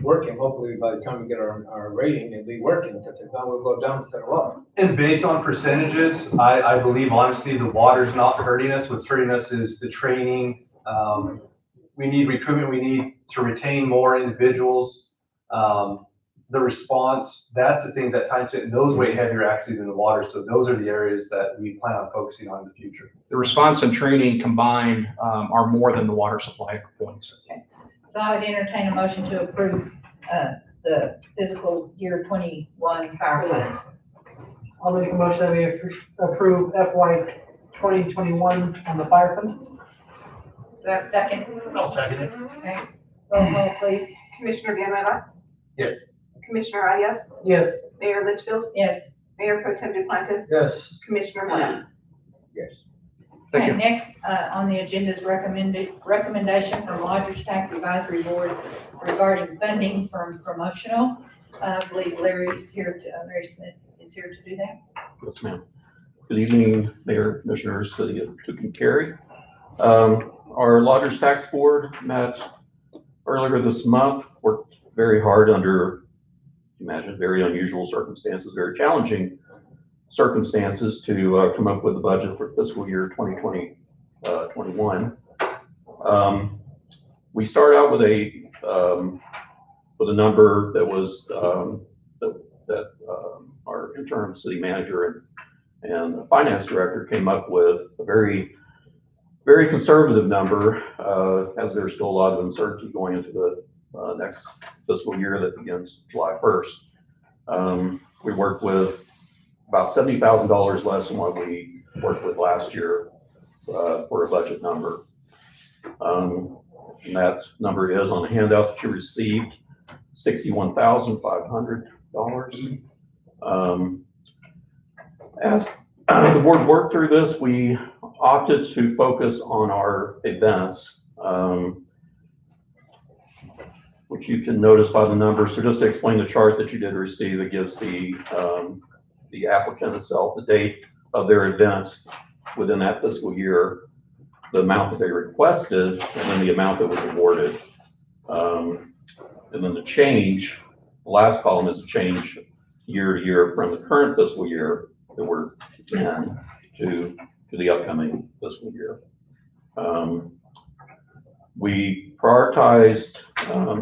S7: working. Hopefully by the time we get our rating, it'll be working, because if not, we'll go down instead of up.
S2: And based on percentages, I believe honestly the water's not hurting us. What's hurting us is the training. We need recruitment. We need to retain more individuals. The response, that's the things that tie into it. And those weigh heavier actually than the water. So those are the areas that we plan on focusing on in the future.
S9: The response and training combined are more than the water supply points.
S3: So I would entertain a motion to approve, the fiscal year 21 fire fund.
S4: I'll make a motion that we approve FY 2021 on the fire fund.
S3: Do I have a second?
S8: I'll second it.
S3: Okay, roll call please.
S5: Commissioner Gamera,
S8: Yes.
S5: Commissioner Arias,
S4: Yes.
S5: Mayor Litchfield,
S3: Yes.
S5: Mayor Pro Tem Duplantis,
S8: Yes.
S5: Commissioner Mona.
S9: Thank
S3: Okay,
S9: you.
S3: next, on the agenda is recommendation from Lodgers Tax Advisory Board regarding funding from promotional. I believe Larry Smith is here to do that.
S10: Yes, ma'am. Good evening, Mayor, Commissioners, City of Tucumcari. Our Lodgers Tax Board met earlier this month, worked very hard under, imagine, very unusual circumstances, very challenging circumstances to come up with a budget for fiscal year 2021. We started out with a number that was that our interim city manager and finance director came up with, a very conservative number, as there's still a lot of uncertainty going into the next fiscal year that begins July 1st. We worked with about $70,000 less than what we worked with last year for a budget number. And that number is on the handout that you received, $61,500. As the board worked through this, we opted to focus on our events, which you can notice by the numbers. So just to explain the chart that you did receive, it gives the applicant itself the date of their event within that fiscal year, the amount that they requested, and then the amount that was awarded. And then the change, the last column is a change year to year from the current fiscal year that we're in to the upcoming fiscal year. We prioritized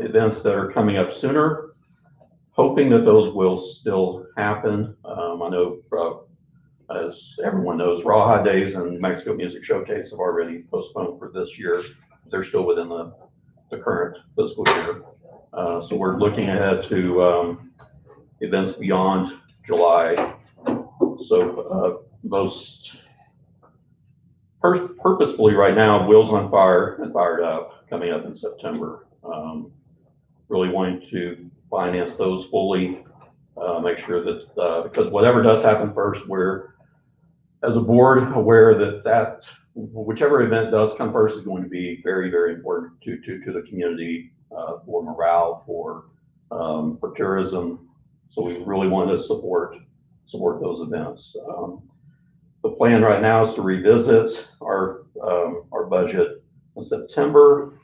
S10: events that are coming up sooner, hoping that those will still happen. I know, as everyone knows, Rawhide Days and Mexico Music Showcase have already postponed for this year. They're still within the current fiscal year. So we're looking ahead to events beyond July. So most purposefully right now, Wheels on Fire and Fired Up coming up in September. Really wanting to finance those fully make sure that, because whatever does happen first, we're, as a board, aware that whichever event does come first is going to be very, very important to the community, for morale, for tourism. So we really want to support those events. The plan right now is to revisit our budget in September.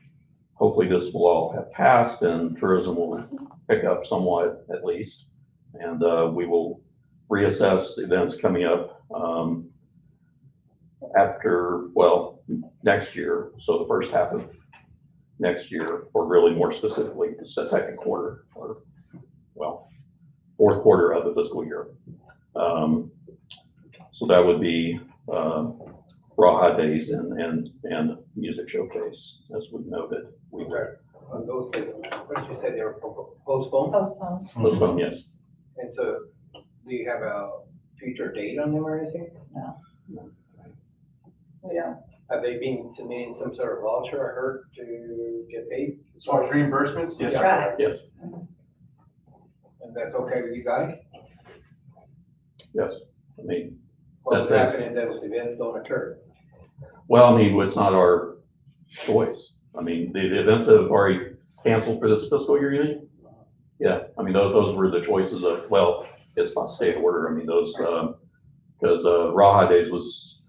S10: Hopefully this will all have passed and tourism will pick up somewhat at least. And we will reassess events coming up after, well, next year. So the first half of next year, or really more specifically, the second quarter, or well, fourth quarter of the fiscal year. So that would be Rawhide Days and Music Showcase, as we noted. We were
S7: On those, what you said, they were postponed?
S3: Postpone.
S10: postponed, yes.
S7: And so, do you have a future date on them or anything?
S3: We don't.
S7: Have they been submitting some sort of voucher, I heard, to get paid?
S2: As far as reimbursements, yes.
S3: Right.
S10: Yes,
S7: And that's okay with you guys?
S10: yes. I mean,
S7: What would happen if those events don't occur?
S10: well, I mean, it's not our choice. I mean, the events that have already canceled for this fiscal year, you mean? Yeah, I mean, those were the choices of, well, it's by state order. I mean, those, because Rawhide Days was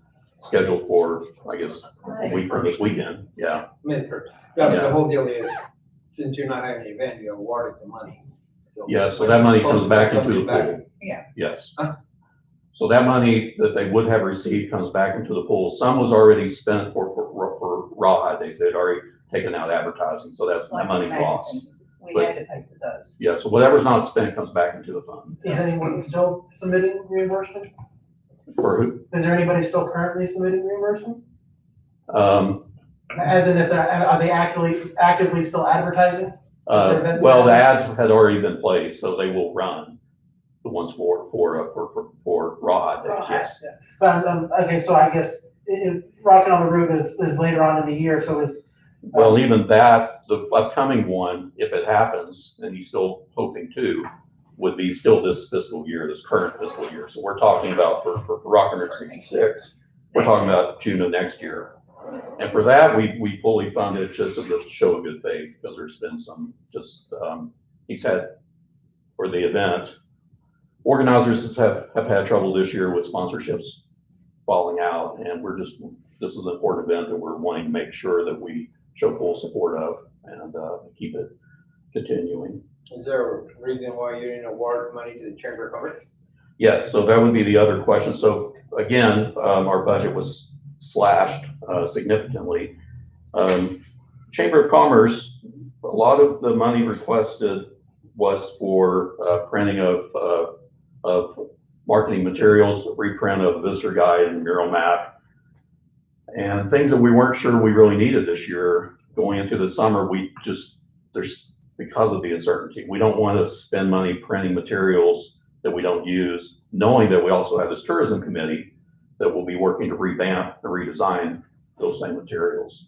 S10: scheduled for, I guess, a week from this weekend. Yeah,
S7: But the whole deal is, since you're not having an event, you're awarded the money.
S10: yeah, so that money comes back into the
S7: Back.
S10: pool.
S3: Yeah.
S10: Yes. So that money that they would have received comes back into the pool. Some was already spent for Rawhide Days. They'd already taken out advertising, so that money's lost.
S3: We had to pay for those.
S10: Yeah, so whatever's not spent comes back into the fund.
S4: Is anyone still submitting reimbursements?
S10: For who?
S4: Is there anybody still currently submitting reimbursements?
S10: Um,
S4: As in, if they're, are they actively still advertising?
S10: well, the ads had already been placed, so they will run the ones for Rawhide Days, yes.
S4: Yeah. But, okay, so I guess Rockin' on the Route is later on in the year, so is.
S10: Well, even that, the upcoming one, if it happens, and he's still hoping to, would be still this fiscal year, this current fiscal year. So we're talking about for Rockin' Route 66, we're talking about June of next year. And for that, we fully funded just as a show of good faith, because there's been some he's had, for the event, organizers have had trouble this year with sponsorships falling out, and this is an important event that we're wanting to make sure that we show full support of and keep it continuing.
S7: Is there a reason why you didn't award money to the Chamber of Commerce?
S10: Yes, so that would be the other question. So again, our budget was slashed significantly. Chamber of Commerce, a lot of the money requested was for printing of marketing materials, reprint of visitor guide and mural map, and things that we weren't sure we really needed this year. Going into the summer, because of the uncertainty, we don't want to spend money printing materials that we don't use, knowing that we also have this tourism committee that will be working to revamp and redesign those same materials.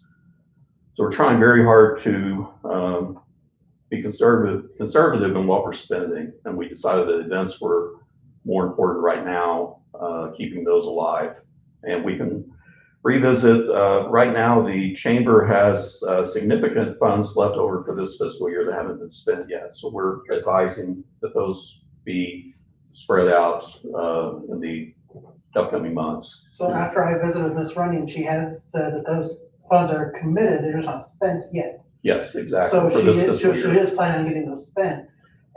S10: So we're trying very hard to be conservative in what we're spending, and we decided that events were more important right now, keeping those alive. And we can revisit, right now the chamber has significant funds left over for this fiscal year that haven't been spent yet. So we're advising that those be spread out in the upcoming months.
S4: So after I visited with Ms. Runyon, she has said that those funds are committed, they're just not spent yet.
S10: Yes, exactly.
S4: So
S10: for
S4: she
S10: this
S4: is,
S10: fiscal
S4: she
S10: year.
S4: is planning on getting those spent.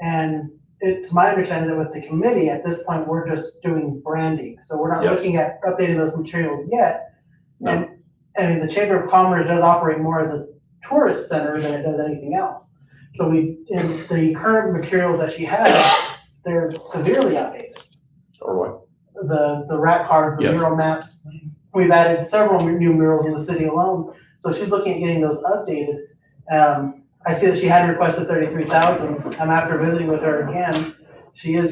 S4: And it's my understanding that with the committee, at this point, we're just doing branding. So we're not
S10: Yes.
S4: looking at updating those materials yet.
S10: No.
S4: And, I mean, the Chamber of Commerce does operate more as a tourist center than it does anything else. So in the current materials that she has, they're severely outdated.
S10: Or what?
S4: The rat cards, the
S10: Yeah.
S4: mural maps. We've added several new murals in the city alone, so she's looking at getting those updated. I see that she had requested 33,000. After visiting with her again, she is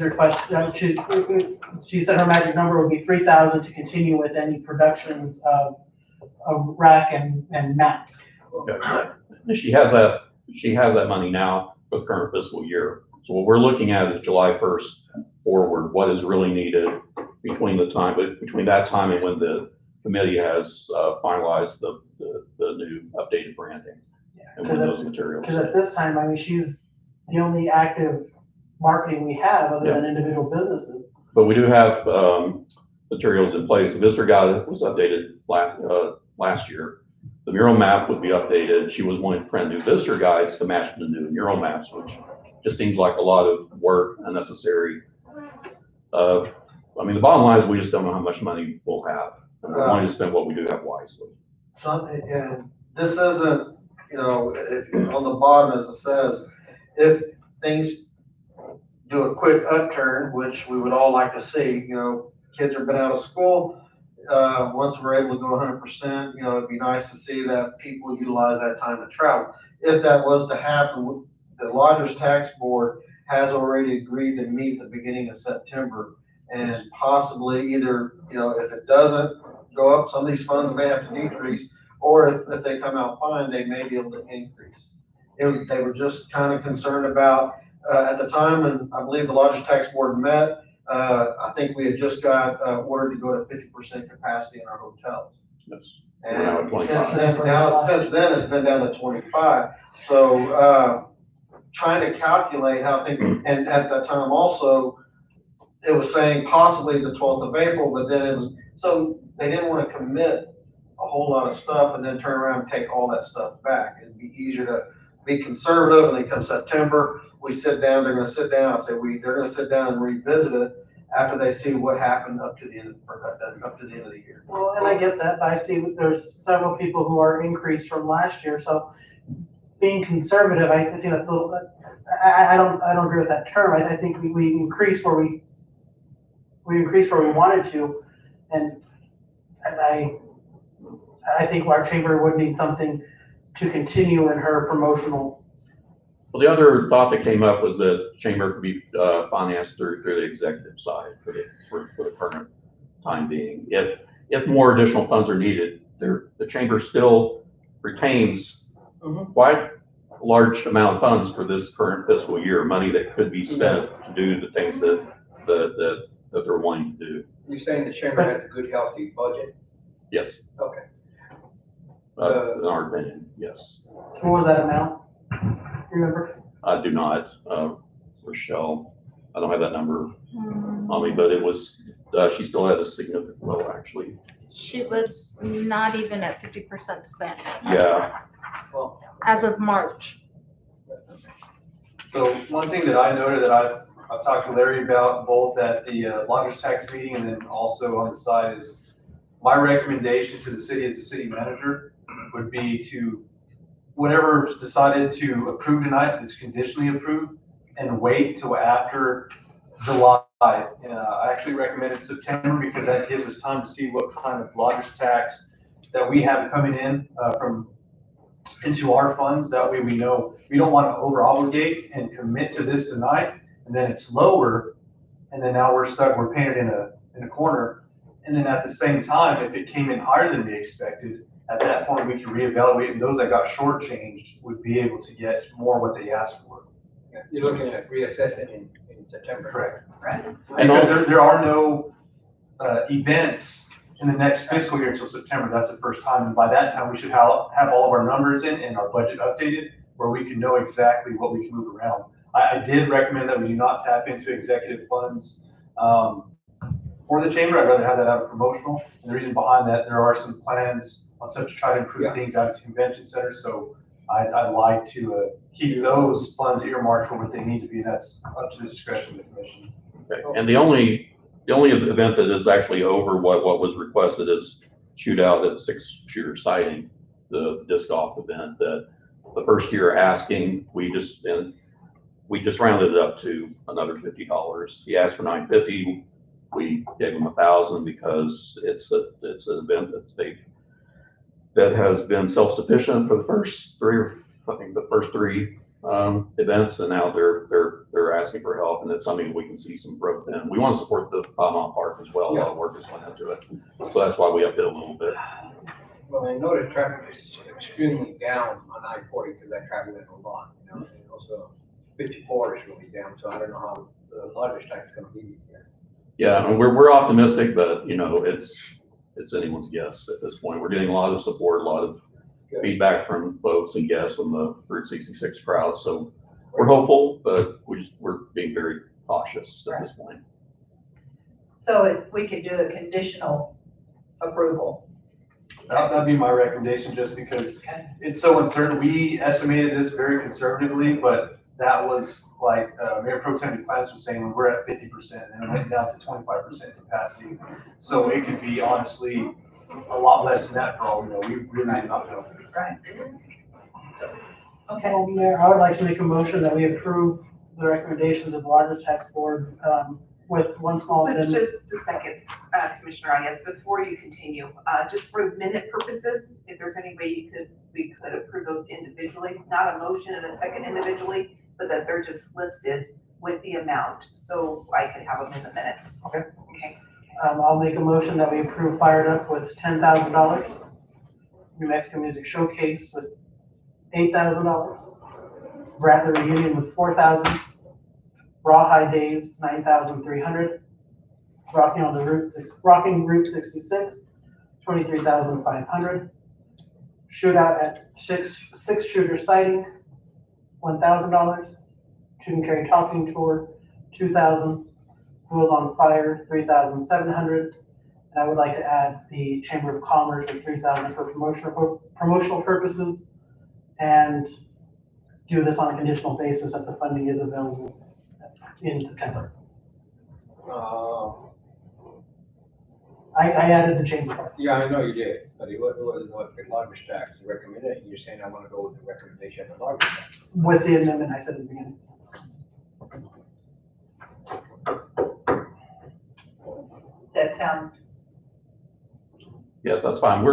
S4: she said her magic number would be 3,000 to continue with any productions of rack and maps.
S10: Okay. She has that money now for the current fiscal year. So what we're looking at is July 1st forward, what is really needed between that time and when the committee has finalized the new updated branding and when those materials.
S4: Because at this time, I mean, she's the only active marketing we have other than individual businesses.
S10: But we do have materials in place. The visitor guide was updated last year. The mural map would be updated. She was wanting to print new visitor guides to match the new mural maps, which just seems like a lot of work, unnecessary. I mean, the bottom line is we just don't know how much money we'll have, and we're going to spend what we do have wisely.
S6: And this isn't, you know, on the bottom, as it says, if things do a quick upturn, which we would all like to see, you know, kids have been out of school. Once we're able to go 100%, you know, it'd be nice to see that people utilize that time to travel. If that was to happen, the Lodgers Tax Board has already agreed to meet at the beginning of September, and possibly either, you know, if it doesn't go up, some of these funds may have to decrease, or if they come out fine, they may be able to increase. They were just kind of concerned about, at the time, and I believe the Lodgers Tax Board met, I think we had just got ordered to go to 50% capacity in our hotels.
S10: Yes.
S6: And
S10: We're now at 25.
S6: since then, it's been down to 25. So, trying to calculate how things, and at that time also, it was saying possibly the 12th of April, but then it was, so they didn't want to commit a whole lot of stuff and then turn around and take all that stuff back. It'd be easier to be conservative, and then come September, we sit down, they're gonna sit down, they're gonna sit down and revisit it after they see what happened up to the end of the year.
S4: Well, and I get that, but I see there's several people who are increased from last year, so being conservative, I think that's a little bit, I don't agree with that term. I think we increased where we increased where we wanted to, and I think our chamber would need something to continue in her promotional.
S10: Well, the other thought that came up was that chamber could be financed through the executive side for the current time being. If more additional funds are needed, the chamber still retains quite a large amount of funds for this current fiscal year, money that could be spent to do the things that they're wanting to do.
S7: You're saying the chamber has a good, healthy budget?
S10: Yes.
S7: Okay.
S10: In our opinion, yes.
S4: What was that amount? Remember?
S10: I do not, Rochelle, I don't have that number on me, but it was, she still had a significant, well, actually.
S1: She was not even at 50% spent.
S10: Yeah.
S7: Well,
S1: As of March.
S2: So one thing that I noted that I've talked to Larry about both at the Lodgers Tax meeting and then also on the side is my recommendation to the city as the city manager would be to whatever's decided to approve tonight is conditionally approved and wait till after July. And I actually recommended September because that gives us time to see what kind of Lodgers tax that we have coming in into our funds. That way we know we don't want to over obligate and commit to this tonight, and then it's lower, and then now we're stuck, we're painted in a corner. And then at the same time, if it came in higher than we expected, at that point we can reevaluate, and those that got shortchanged would be able to get more what they asked for.
S7: you're looking at reassessing in September.
S2: Correct.
S1: Right.
S10: And
S2: Because there are no events in the next fiscal year until September. That's the first time. And by that time, we should have all of our numbers in and our budget updated where we can know exactly what we can move around. I did recommend that we do not tap into executive funds for the chamber. I'd rather have that out of promotional. And the reason behind that, there are some plans on stuff to try to improve things out at the convention center. So I'd like to keep those funds earmarked for what they need to be. That's up to the discretion of the commission.
S10: Okay. And the only event that is actually over what was requested is shootout at 6-shooter sighting, the disc golf event that the first year asking, we just rounded it up to another $50. He asked for $950. We gave him $1,000 because it's an event that has been self-sufficient for the first three events, and now they're asking for help, and it's something we can see some growth in. We want to support the Palmont Park as well. A lot of work has went into it, so that's why we upped it a little bit.
S7: Well, I know the traffic is extremely down on I-40 because I travel it a lot, and also 54 is really down, so I don't know how the lodger's tax is gonna be this year.
S10: Yeah, and we're optimistic, but you know, it's anyone's guess at this point. We're getting a lot of support, a lot of feedback from folks and guests on the Route 66 crowd. So we're hopeful, but we're being very cautious at this point.
S3: So if we could do a conditional approval.
S2: That'd be my recommendation, just because
S3: Okay.
S2: it's so uncertain. We estimated this very conservatively, but that was like, Mayor Pro Tem Duplantis was saying, we're at 50% and it went down to 25% capacity. So it could be honestly a lot less than that for all we know. We really do not know.
S3: Right. Okay,
S4: Well, Mayor, I would like to make a motion that we approve the recommendations of the Lodgers Tax Board, with one small
S5: So
S4: amendment.
S5: just a second, Commissioner Arias, before you continue, just for minute purposes, if there's any way we could approve those individually, not a motion and a second individually, but that they're just listed with the amount, so I could have them in the minutes.
S4: Okay.
S5: Okay.
S4: I'll make a motion that we approve Fired Up with $10,000. New Mexican Music Showcase with $8,000. Bradley Reunion with $4,000. Rawhide Days, $9,300. Rocking Route 66, $23,500. Shootout at six shooter sighting, $1,000. Shoot and Carry Talking Tour, $2,000. Wheels on Fire, $3,700. And I would like to add the Chamber of Commerce with $3,000 for promotional purposes, and do this on a conditional basis that the funding is available in September. I added the chamber part.
S7: Yeah, I know you did, but it wasn't what the lodger's tax recommended, and you're saying I wanna go with the recommendation of the lodger's tax.
S4: With the amendment I said at the beginning.
S3: does that sound,
S10: Yes, that's fine.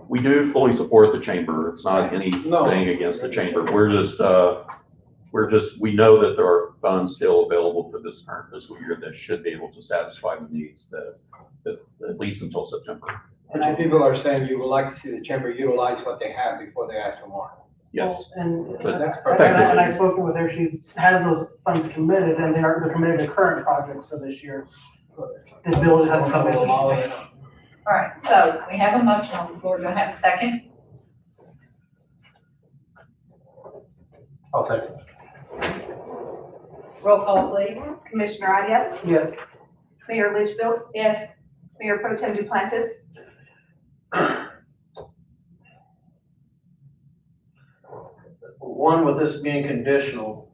S10: We do fully support the chamber. It's not anything against the chamber. We know that there are funds still available for this current fiscal year that should be able to satisfy the needs that at least until September.
S7: And some people are saying you would like to see the chamber utilize what they have before they ask for more.
S10: Yes.
S4: And
S10: But
S7: that's
S4: I've spoken with her, has those funds committed, and they're committed to current projects for this year. The bill hasn't come in.
S3: all right, so we have a motion on the floor. Do I have a second?
S8: I'll second.
S3: Roll call, please.
S5: Commissioner Arias,
S4: Yes.
S5: Mayor Litchfield,
S3: Yes.
S5: Mayor Pro Tem Duplantis,
S6: One, with this being conditional,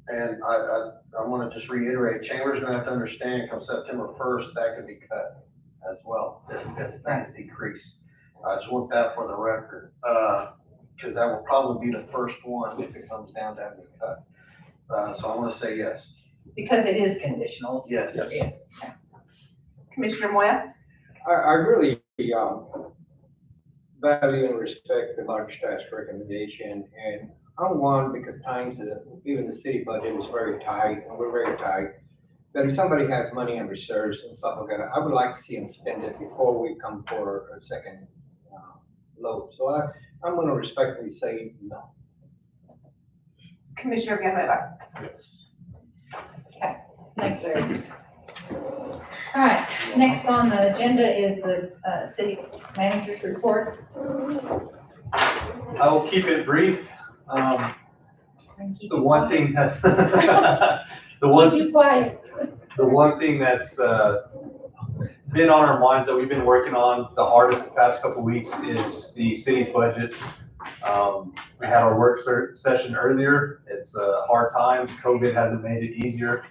S6: and I want to just reiterate, Chamber's gonna have to understand come September 1st, that could be cut as well, if things decrease. I just want that for the record, because that will probably be the first one if it comes down to having to cut. So I want to say yes.
S3: Because it is conditional.
S6: Yes.
S3: Yes.
S5: Commissioner Moya,
S7: I really, value and respect the large tax recommendation, and I'm one because times, even the city budget is very tight, and we're very tight. But if somebody has money in reserves and stuff like that, I would like to see them spend it before we come for a second, load. So I'm gonna respectfully say no.
S5: Commissioner Villanueva.
S8: Yes.
S3: Thank you, Larry. All right, next on the agenda is the city manager's report.
S2: I will keep it brief.
S3: Keep
S2: The
S3: it
S2: one
S3: quiet.
S2: thing that's,
S3: Keep you quiet.
S2: the one thing that's been on our minds that we've been working on the hardest the past couple weeks is the city's budget. We had our work session earlier. It's hard times. COVID hasn't made it easier.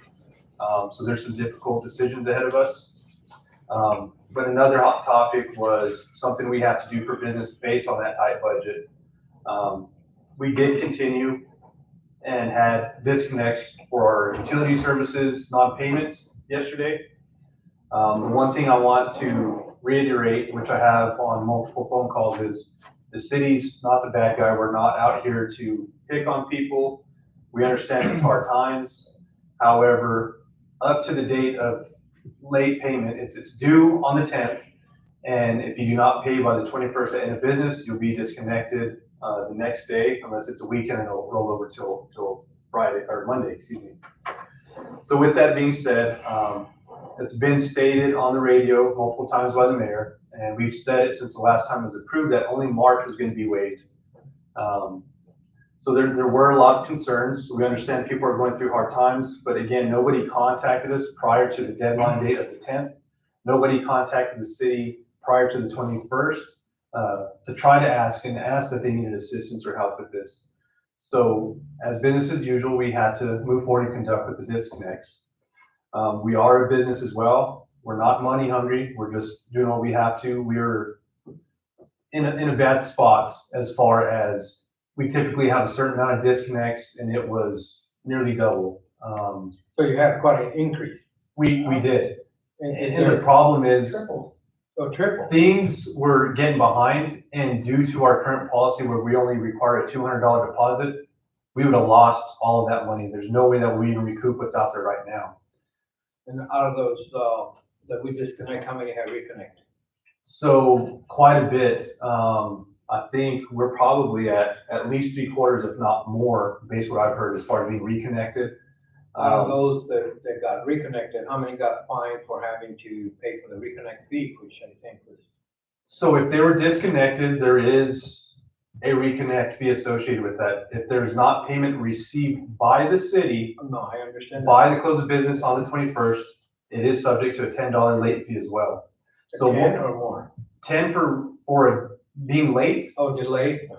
S2: So there's some difficult decisions ahead of us. But another hot topic was something we have to do for business based on that tight budget. We did continue and had disconnects for our utility services, non-payments yesterday. The one thing I want to reiterate, which I have on multiple phone calls, is the city's not the bad guy. We're not out here to pick on people. We understand it's hard times. However, up to the date of late payment, it's due on the 10th, And if you do not pay by the 21st at end of business, you'll be disconnected the next day, unless it's a weekend and it'll roll over till Friday or Monday, excuse me. So with that being said, it's been stated on the radio multiple times by the mayor, and we've said it since the last time it was approved that only March was going to be waived. So there were a lot of concerns. We understand people are going through hard times, but again, nobody contacted us prior to the deadline date of the 10th. Nobody contacted the city prior to the 21st to try to ask that they needed assistance or help with this. So as business as usual, we had to move forward and conduct with the disconnects. We are a business as well. We're not money hungry. We're just doing what we have to. We're in a bad spot as far as we typically have a certain amount of disconnects, and it was nearly double.
S7: So you have quite an increase.
S2: We did.
S7: And
S2: And the problem is
S7: triple, oh, triple.
S2: things were getting behind, and due to our current policy where we only require a $200 deposit, we would have lost all of that money. There's no way that we even recoup what's out there right now.
S7: And out of those, that we disconnect, how many have reconnected?
S2: So quite a bit. I think we're probably at least 3/4, if not more, based on what I've heard as far as being reconnected.
S7: Out of those that got reconnected, how many got fined for having to pay for the reconnect fee, which I think was?
S2: So if they were disconnected, there is a reconnect fee associated with that. If there's not payment received by the city
S7: No, I understand. that.
S2: by the close of business on the 21st, it is subject to a $10 late fee as well. So
S7: 10 or more?
S2: 10 for being late,
S7: Oh, delayed?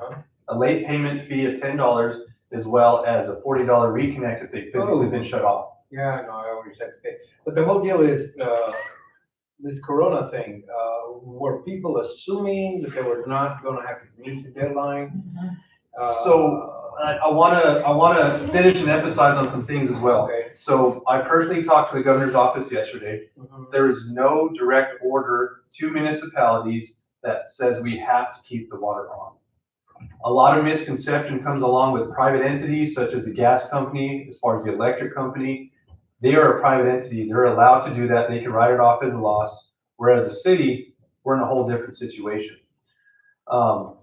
S2: a late payment fee of $10, as well as a $40 reconnect if they physically been shut off.
S7: Yeah, no, I already said to pay. But the whole deal is, this Corona thing, were people assuming that they were not gonna have to meet the deadline?
S2: So I wanna finish and emphasize on some things as well.
S7: Okay.
S2: So I personally talked to the governor's office yesterday.
S7: Mhm.
S2: There is no direct order to municipalities that says we have to keep the water on. A lot of misconception comes along with private entities such as the gas company, as far as the electric company. They are a private entity. They're allowed to do that. They can write it off as a loss. Whereas a city, we're in a whole different situation.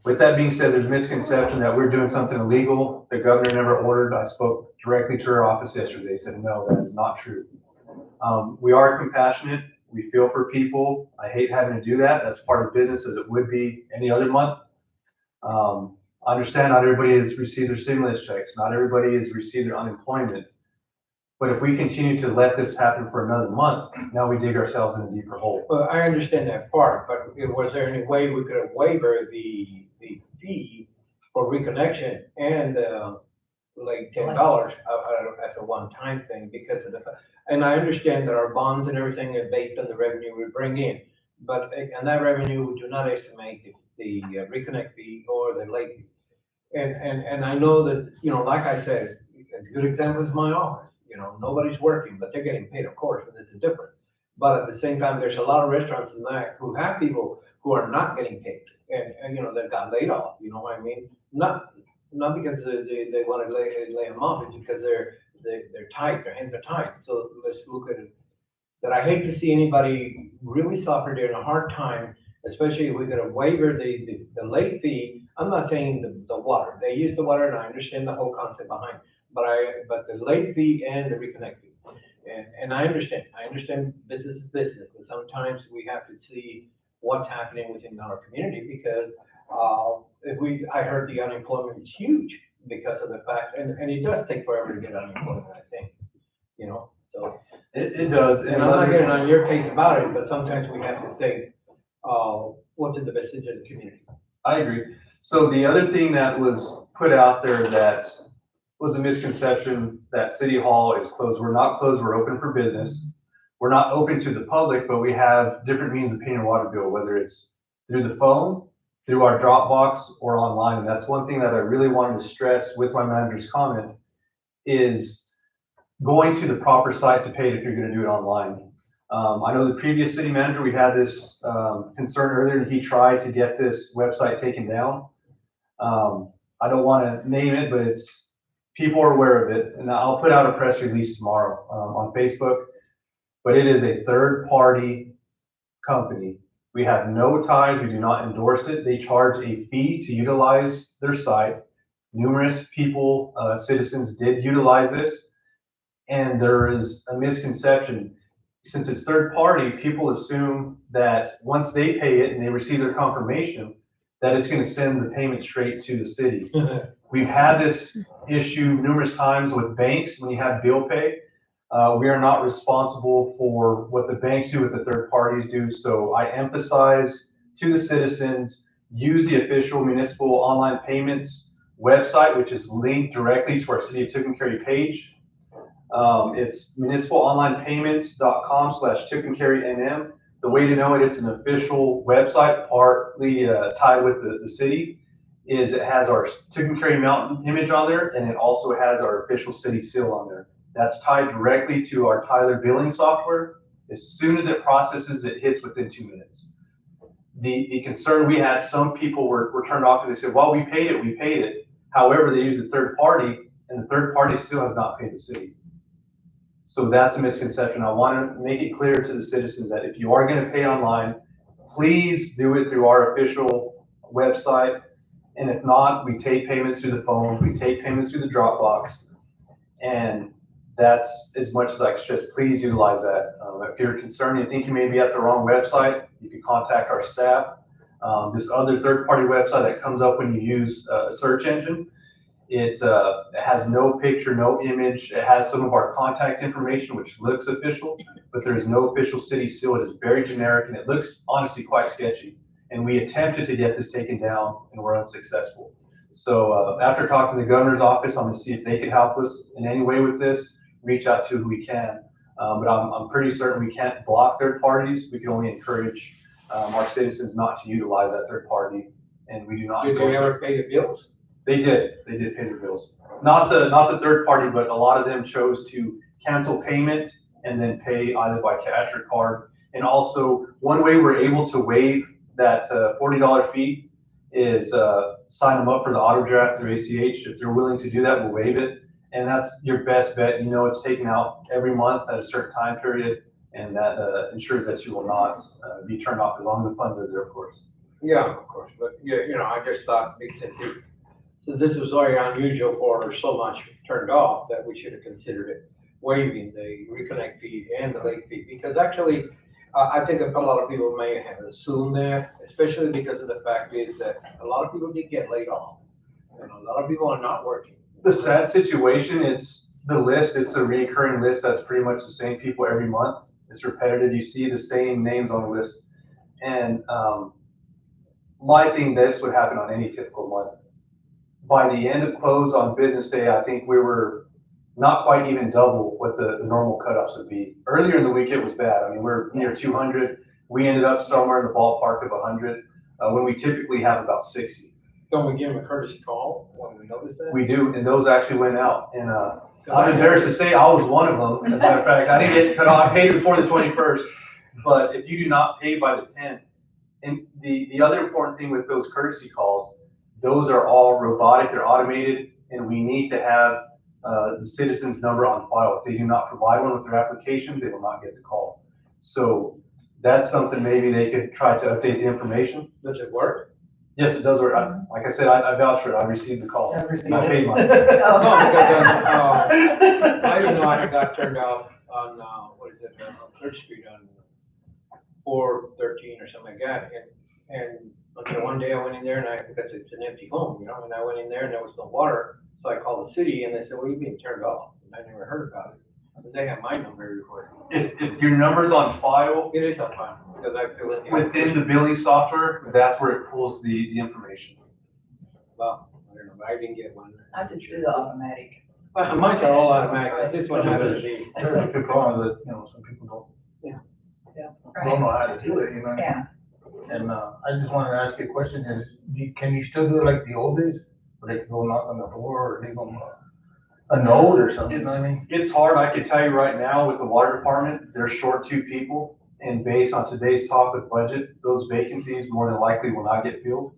S2: With that being said, there's misconception that we're doing something illegal. The governor never ordered. I spoke directly to her office yesterday. They said, no, that is not true. We are compassionate. We feel for people. I hate having to do that. That's part of business as it would be any other month. I understand not everybody has received their stimulus checks. Not everybody has received their unemployment. But if we continue to let this happen for another month, now we dig ourselves in a deeper hole.
S7: Well, I understand that part, but was there any way we could have waived the fee for reconnection and, like $10 as a one-time thing because of and I understand that our bonds and everything are based on the revenue we bring in, but, and that revenue, we do not estimate the reconnect fee or the late fee. And I know that, like I said, a good example is my office. Nobody's working, but they're getting paid, of course, but it's different. But at the same time, there's a lot of restaurants in that who have people who are not getting paid and that got laid off, you know what I mean? Not because they want to lay them off, it's because they're tight, their hands are tight. So let's look at it. That I hate to see anybody really suffer during a hard time, especially if we're gonna waiver the late fee. I'm not saying the water, they use the water and I understand the whole concept behind, but the late fee and the reconnect fee. And I understand business is business, but sometimes we have to see what's happening within our community because I heard the unemployment is huge because of the fact, and it does take forever to get unemployment, I think, so.
S2: It does.
S7: And I'm not getting on your case about it, but sometimes we have to think, what's in the best interest of the community.
S2: I agree. So the other thing that was put out there that was a misconception that City Hall is closed. We're not closed, we're open for business. We're not open to the public, but we have different means of paying a water bill, whether it's through the phone, through our Dropbox, or online. And that's one thing that I really wanted to stress with my manager's comment is going to the proper site to pay it if you're gonna do it online. I know the previous city manager, we had this concern earlier, and he tried to get this website taken down. I don't wanna name it, but people are aware of it, and I'll put out a press release tomorrow on Facebook. But it is a third-party company We have no ties. We do not endorse it. They charge a fee to utilize their site. Numerous people, citizens did utilize this. And there is a misconception. Since it's third party, people assume that once they pay it and they receive their confirmation, that it's going to send the payment straight to the city. We've had this issue numerous times with banks when you have bill pay. We are not responsible for what the banks do, what the third parties do. So I emphasize to the citizens, use the official municipal online payments website, which is linked directly to our City of Tucumcari page. It's municipalonlinepayments.com/TucumcariNM. The way to know it's an official website, partly tied with the city, is it has our Tucumcari Mountain image on there, and it also has our official city seal on there. That's tied directly to our Tyler billing software. As soon as it processes, it hits within 2 minutes. The concern we had, some people were turned off because they said, well, we paid it. However, they use a third party, and the third party still has not paid the city. So that's a misconception. I want to make it clear to the citizens that if you are going to pay online, please do it through our official website. And if not, we take payments through the phone, we take payments through the Dropbox. And that's as much as I can stress. Please utilize that. If you're concerned, you think you may be at the wrong website, you can contact our staff. This other third-party website that comes up when you use a search engine, it has no picture, no image. It has some of our contact information, which looks official, but there's no official city seal. It is very generic, and it looks honestly quite sketchy. And we attempted to get this taken down, and we're unsuccessful. So after talking to the governor's office, I'm going to see if they can help us in any way with this, reach out to who we can. But I'm pretty certain we can't block third parties. We can only encourage our citizens not to utilize that third party, and we do not.
S7: Did they ever pay the bills?
S2: They did pay their bills. Not the third party, but a lot of them chose to cancel payment and then pay either by cash or card. And also, one way we're able to waive that $40 fee is sign them up for the auto draft through ACH. If they're willing to do that, we'll waive it. And that's your best bet. You know, it's taken out every month at a certain time period, and that ensures that you will not be turned off as long as the funds are there, of course.
S7: Yeah, of course, but yeah, I just thought, since this was very unusual for so much turned off, that we should have considered it waiving the reconnect fee and the late fee, because actually, I think a lot of people may have assumed that, especially because of the fact is that a lot of people did get laid off, and a lot of people are not working.
S2: The sad situation, it's the list, it's a recurring list that's pretty much the same people every month. It's repetitive. You see the same names on the list. And my thing, this would happen on any typical month. By the end of close on business day, I think we were not quite even double what the normal cutoffs would be. Earlier in the week, it was bad. I mean, we're near 200. We ended up somewhere in the ballpark of 100 when we typically have about 60.
S7: Don't we give them a courtesy call when we notice that?
S2: We do, and those actually went out. And I'm embarrassed to say I was one of them. As a matter of fact, I didn't get cut off. I paid before the 21st. But if you do not pay by the 10th, and the other important thing with those courtesy calls, those are all robotic, they're automated, and we need to have the citizen's number on file. If they do not provide one with their application, they will not get the call. So that's something maybe they could try to update the information.
S7: Does it work?
S2: Yes, it does work. Like I said, I vouch for it. I received the call.
S4: I've received
S2: I paid mine.
S7: No, because I didn't know I got turned off on, on Third Street on 413 or something like that. And until one day I went in there because it's an empty home, and I went in there and there was no water. So I called the city and they said, well, you've been turned off. And I never heard about it. And they have my number recorded.
S2: If your number's on file
S7: It is on file because I fill in.
S2: within the billing software, that's where it pulls the information.
S7: Well, I don't know, but I didn't get one.
S3: I just do the automatic.
S7: Mine's are all automatic, but this one happens to be.
S8: There's a few problems that, some people don't know how to do it,
S3: Yeah.
S8: And, I just wanted to ask you a question can you still do it like the old days? Where they can go knock on the door or leave them a note or something, you know what I mean?
S2: It's hard. I can tell you right now with the water department, they're short 2 people. And based on today's talk with budget, those vacancies more than likely will not get filled.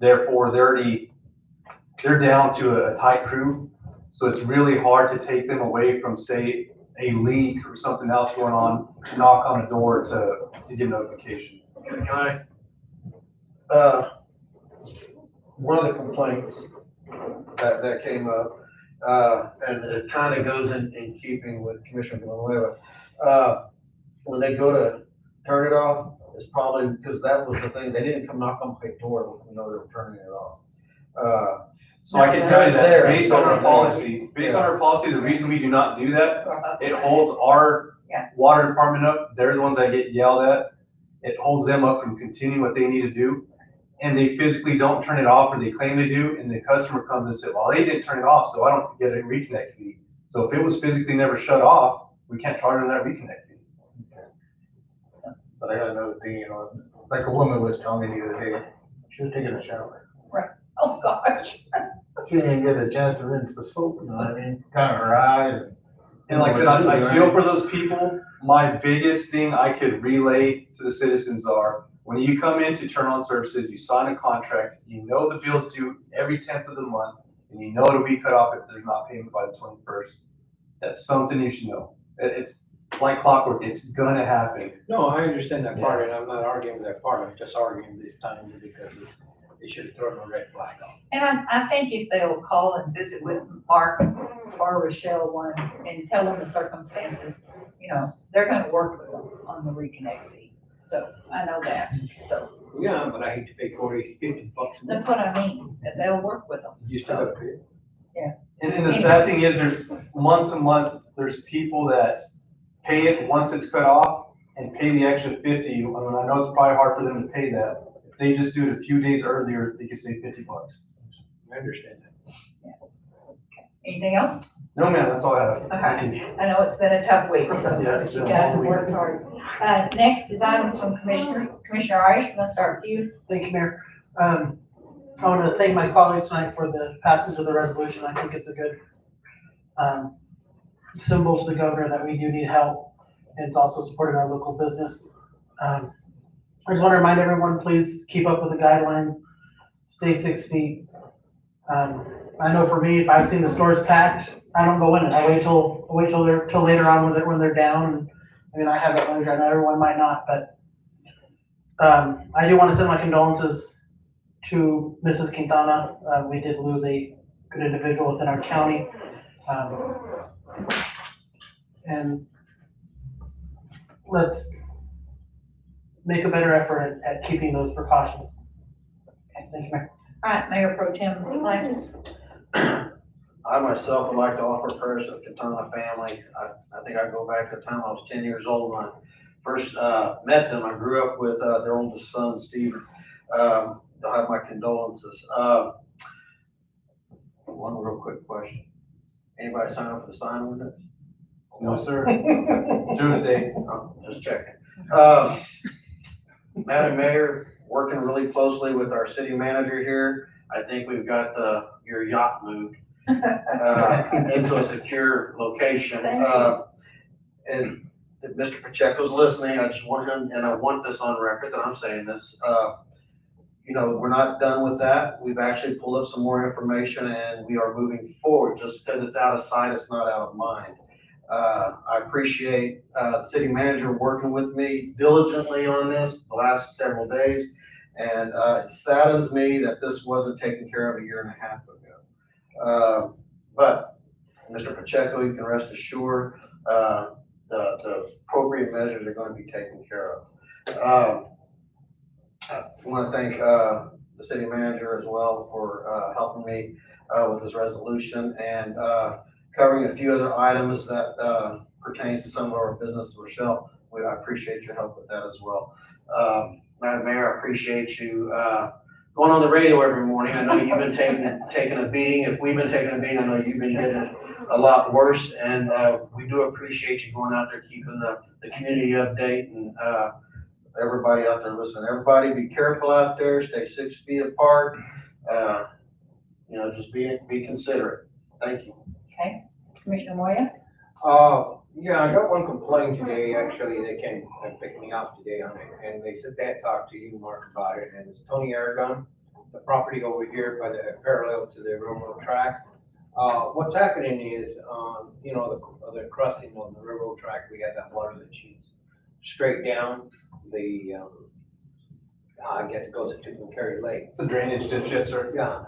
S2: Therefore, they're down to a tight crew. So it's really hard to take them away from, say, a leak or something else going on, to knock on a door to get notification.
S6: Can I? One of the complaints that came up, and it kind of goes in keeping with Commissioner Villanueva. When they go to turn it off, it's probably because that was the thing, they didn't come knock on my door when they were turning it off.
S2: So I can tell you that
S6: There,
S2: based on our
S6: there.
S2: policy, the reason we do not do that, it holds our
S3: Yeah.
S2: water department up. They're the ones that get yelled at. It holds them up from continuing what they need to do. And they physically don't turn it off, or they claim they do, and the customer comes and says, well, they didn't turn it off, so I don't get a reconnect fee. So if it was physically never shut off, we can't charge them that reconnect fee.
S8: But I got another thing, you know, like a woman was telling me the other day, she was taking a shower.
S3: Oh, gosh.
S8: She didn't get a chance to rinse the soap, you know what I mean? Kind of her eyes.
S2: And like I said, I feel for those people. My biggest thing I could relay to the citizens are, when you come in to turn on services, you sign a contract, you know the bill's due every 10th of the month, and you know it'll be cut off if there's not payment by the 21st. That's something you should know. It's like clockwork, it's gonna happen.
S7: No, I understand that part, and I'm not arguing that part, I'm just arguing this time because they should have thrown a red flag on.
S3: And I think if they'll call and visit with Mark or Rochelle one and tell them the circumstances, you know, they're gonna work with them on the reconnect fee. So I know that. So
S7: Yeah, but I hate to pay 40, 50 bucks a month.
S3: that's what I mean, that they'll work with them.
S7: You still gotta pay it.
S2: And the sad thing is, there's months and months, there's people that pay it once it's cut off and pay the extra 50. I mean, I know it's probably hard for them to pay that. If they just do it a few days earlier, they could save 50 bucks.
S7: I understand that.
S3: Anything else?
S2: No, man, that's all I have.
S3: Okay.
S2: Thank you.
S3: I know it's been a tough week, so
S2: Yeah, it's been
S3: you
S2: a
S3: guys have
S2: long week.
S3: worked hard. Next is items from Commissioner Irish. We'll start with you.
S4: Thank you, Mayor. I want to thank my colleagues tonight for the passage of the resolution. I think it's a good symbol to the governor that we do need help, and it's also supporting our local business. I just want to remind everyone, please keep up with the guidelines, stay 6 feet. I know for me, if I've seen the stores packed, I don't go in it. I wait till later on when they're down. I mean, I have that luxury. I know everyone might not, but I do want to send my condolences to Mrs. Quintana. We did lose a good individual within our county. And let's make a better effort at keeping those precautions. Okay, thank you, Mayor.
S3: All right, Mayor Pro Tem Duplantis.
S6: I myself would like to offer prayers to the Quintana family. I think I go back to the time I was 10 years old when I first met them. I grew up with their oldest son, Steve. They'll have my condolences. One real quick question. Anybody sign up for the sign ordinance?
S2: No, sir. Through today.
S6: Oh, just checking. Madam Mayor, working really closely with our city manager here. I think we've got your yacht moved into a secure location. And if Mr. Pacheco's listening, I just want him, and I want this on record that I'm saying this. You know, we're not done with that. We've actually pulled up some more information and we are moving forward. Just because it's out of sight, it's not out of mind. I appreciate the city manager working with me diligently on this the last several days. And it saddens me that this wasn't taken care of a year and a half ago. But Mr. Pacheco, you can rest assured, the appropriate measures are going to be taken care of. I want to thank the city manager as well for helping me with this resolution and covering a few other items that pertains to some of our business. Rochelle, I appreciate your help with that as well. Madam Mayor, I appreciate you going on the radio every morning. I know you've been taking a beating. If we've been taking a beating, I know you've been getting it a lot worse. And we do appreciate you going out there, keeping the community update, and everybody out there listening. Everybody be careful out there, stay 6 feet apart. You know, just be considerate. Thank you.
S3: Okay, Commissioner Moya?
S7: Yeah, I got one complaint today, actually, they came and picked me up today on it, and they said they had talked to you, Mark, about it, and it's Tony Aragon, the property over here by the parallel to the railroad tracks. What's happening is, you know, the crossing on the railroad track, we have that water that shoots straight down. The I guess it goes to Tucumcari Lake.
S2: It's a drainage ditch, yes, sir.
S7: Yeah,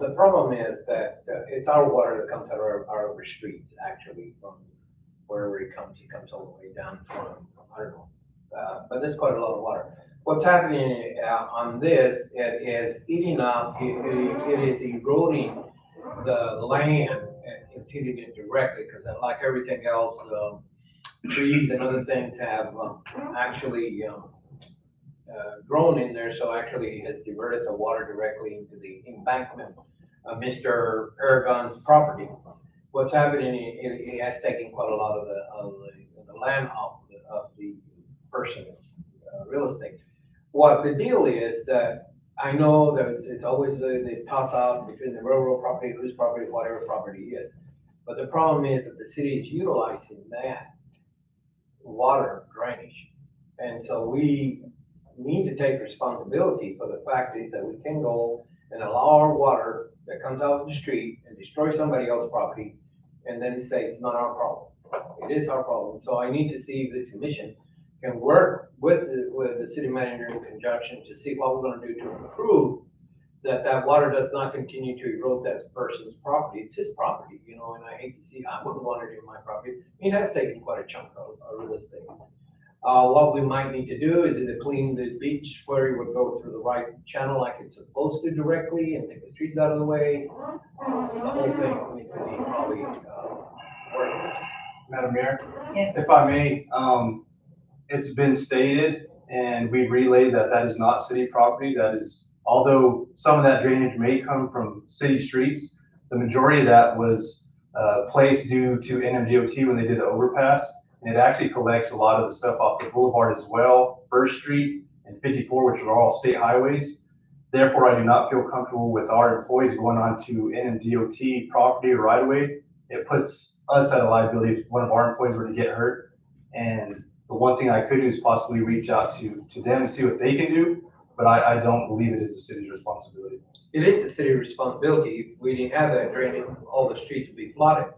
S7: the problem is that it's our water that comes out of our streets, actually, from wherever it comes all the way down from, I don't know. But there's quite a lot of water. What's happening on this, it is eating up, it is eroding the land, and it's hitting it directly, because like everything else, trees and other things have actually grown in there, so actually has diverted the water directly into the embankment of Mr. Aragon's property. What's happening, it has taken quite a lot of the land off of the person's real estate. What the deal is that I know that it's always the toss up between the railroad property, whose property, whatever property is. But the problem is that the city is utilizing that water drainage. And so we need to take responsibility for the fact is that we can go and allow our water that comes out of the street and destroy somebody else's property and then say it's not our problem. It is our problem. So I need to see if the commission can work with the city manager in conjunction to see what we're gonna do to improve that water does not continue to erode that person's property. It's his property, you know, and I hate to see, I wouldn't want to do my property. It has taken quite a chunk of real estate. What we might need to do is either clean the beach where it would go through the right channel like it's supposed to directly and take the trees out of the way. The whole thing needs to be probably worked with.
S2: Madam Mayor,
S3: Yes.
S2: if I may, it's been stated and we relayed that that is not city property. That is, although some of that drainage may come from city streets, the majority of that was placed due to NMDOT when they did the overpass. And it actually collects a lot of the stuff off the boulevard as well, First Street and 54, which are all state highways. Therefore, I do not feel comfortable with our employees going on to NMDOT property or right of way. It puts us at a liability if one of our employees were to get hurt. And the one thing I could do is possibly reach out to them and see what they can do, but I don't believe it is the city's responsibility.
S7: It is the city's responsibility. If we didn't have that drainage, all the streets would be flooded.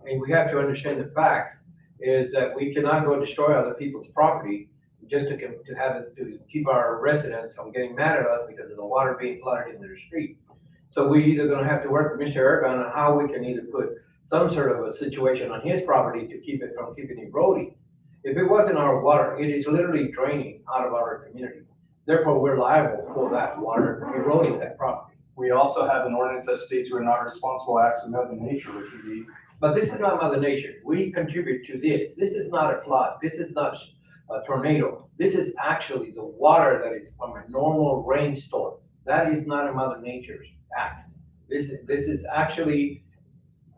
S7: And we have to understand the fact is that we cannot go destroy other people's property just to have it, to keep our residents from getting mad at us because of the water being flooded in their street. So we either gonna have to work with Mr. Aragon on how we can either put some sort of a situation on his property to keep it from keeping eroding. If it wasn't our water, it is literally draining out of our community. Therefore, we're liable for that water eroding that property.
S2: We also have an ordinance that states we're not responsible acts of Mother Nature, which would be.
S7: But this is not Mother Nature. We contribute to this. This is not a flood. This is not a tornado. This is actually the water that is from a normal rainstorm. That is not a Mother Nature's act. This is actually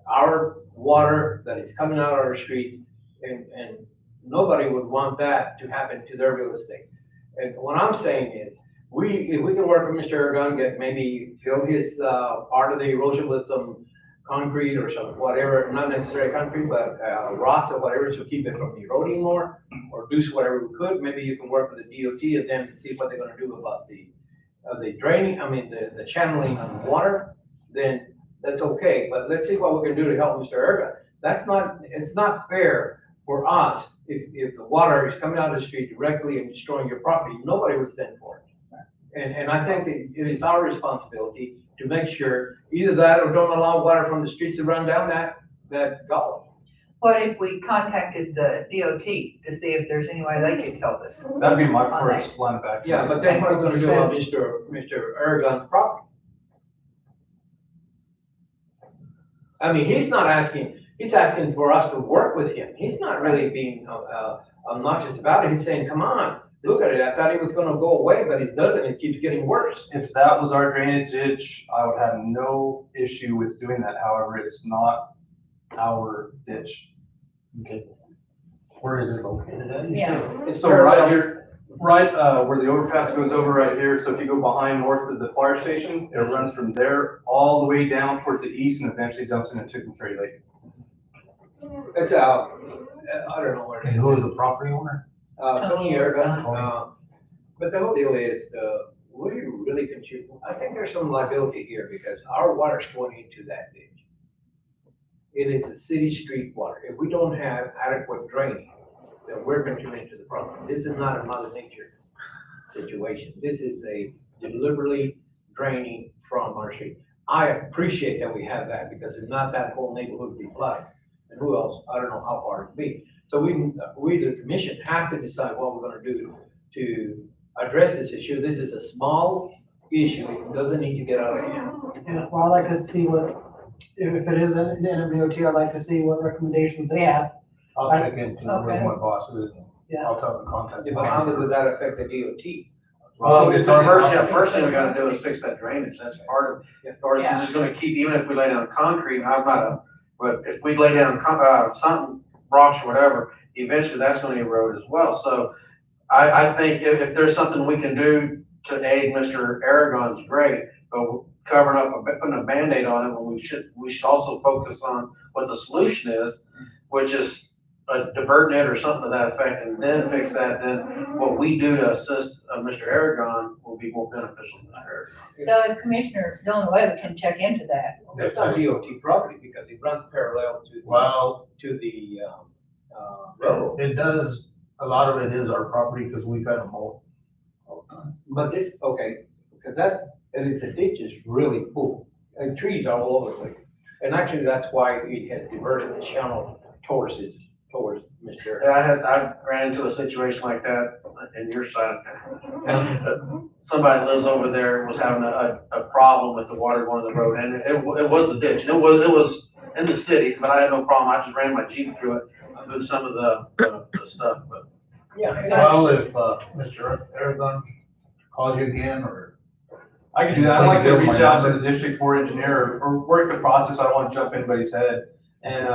S7: our water that is coming out of our street, and nobody would want that to happen to their real estate. And what I'm saying is, if we can work with Mr. Aragon, get maybe fill his part of the erosion with some concrete or some whatever, not necessarily concrete, but rocks or whatever to keep it from eroding more, or do whatever we could. Maybe you can work with the DOT and them to see what they're gonna do about the draining, the channeling of water, then that's okay. But let's see what we can do to help Mr. Aragon. It's not fair for us if the water is coming out of the street directly and destroying your property. Nobody would stand for it. And I think it is our responsibility to make sure either that or don't allow water from the streets to run down that gully.
S3: What if we contacted the DOT to see if there's any way they could help us?
S2: That'd be my first line of action.
S7: Yeah, but then what are we gonna do about Mr. Aragon's property? I mean, he's asking for us to work with him. He's not really being obnoxious about it. He's saying, come on, look at it. I thought it was gonna go away, but it doesn't. It keeps getting worse.
S2: If that was our drainage ditch, I would have no issue with doing that. However, it's not our ditch.
S8: Okay. Where is it located at?
S3: Yeah.
S2: So right here, right, where the overpass goes over right here. So if you go behind north of the fire station, it runs from there all the way down towards the east and eventually dumps into Tucumcari Lake.
S7: It's I don't know where it
S8: And
S7: is.
S8: who is the property owner?
S7: Tony Aragon. But the whole deal is, what do you really contribute? I think there's some liability here because our water's going into that ditch. It is a city street water. If we don't have adequate draining, then we're contributing to the problem. This is not a Mother Nature situation. This is a deliberately draining from our street. I appreciate that we have that, because if not, that whole neighborhood would be flooded. And who else? I don't know how far it'd be. So we, the commission, have to decide what we're gonna do to address this issue. This is a small issue. It doesn't need to get out of hand.
S4: Yeah, well, I'd like to see what, if it is in the NWOT, I'd like to see what recommendations they have.
S8: I'll check into where
S3: Okay.
S8: my boss is.
S4: Yeah.
S8: I'll tell the contact.
S7: But how would that affect the DOT?
S6: Well,
S2: it's
S6: the
S2: our-
S6: first thing we gotta do is fix that drainage, that's part of it. Or it's just gonna keep, even if we lay down concrete, but if we lay down, something, rocks or whatever, eventually that's gonna erode as well. So I think if there's something we can do to aid Mr. Aragon's great, but covering up, putting a Band-Aid on it, when we should also focus on what the solution is, which is diverting it or something to that effect, and then fix that, then what we do to assist Mr. Aragon will be more beneficial to Mr. Aragon.
S3: So if Commissioner Villanueva can check into that.
S7: That's not DOT property, because it runs parallel to,
S8: Well,
S7: to the, road.
S8: it does, a lot of it is our property because we've got a mold.
S7: But this, okay, because the ditch is really full, and trees are all over the place. And actually, that's why it has diverted the channel towards Mr.
S6: Yeah, I ran into a situation like that in your side of town. Somebody lives over there was having a problem with the water going to the road, and it was a ditch. It was in the city, but I had no problem. I just ran my Jeep through it, moved some of the stuff, but.
S7: Yeah.
S8: Well, if, Mr. Aragon calls you again, or
S2: I can do that. I'd like to reach out to the District 4 engineer or work the process. I don't want to jump in anybody's head and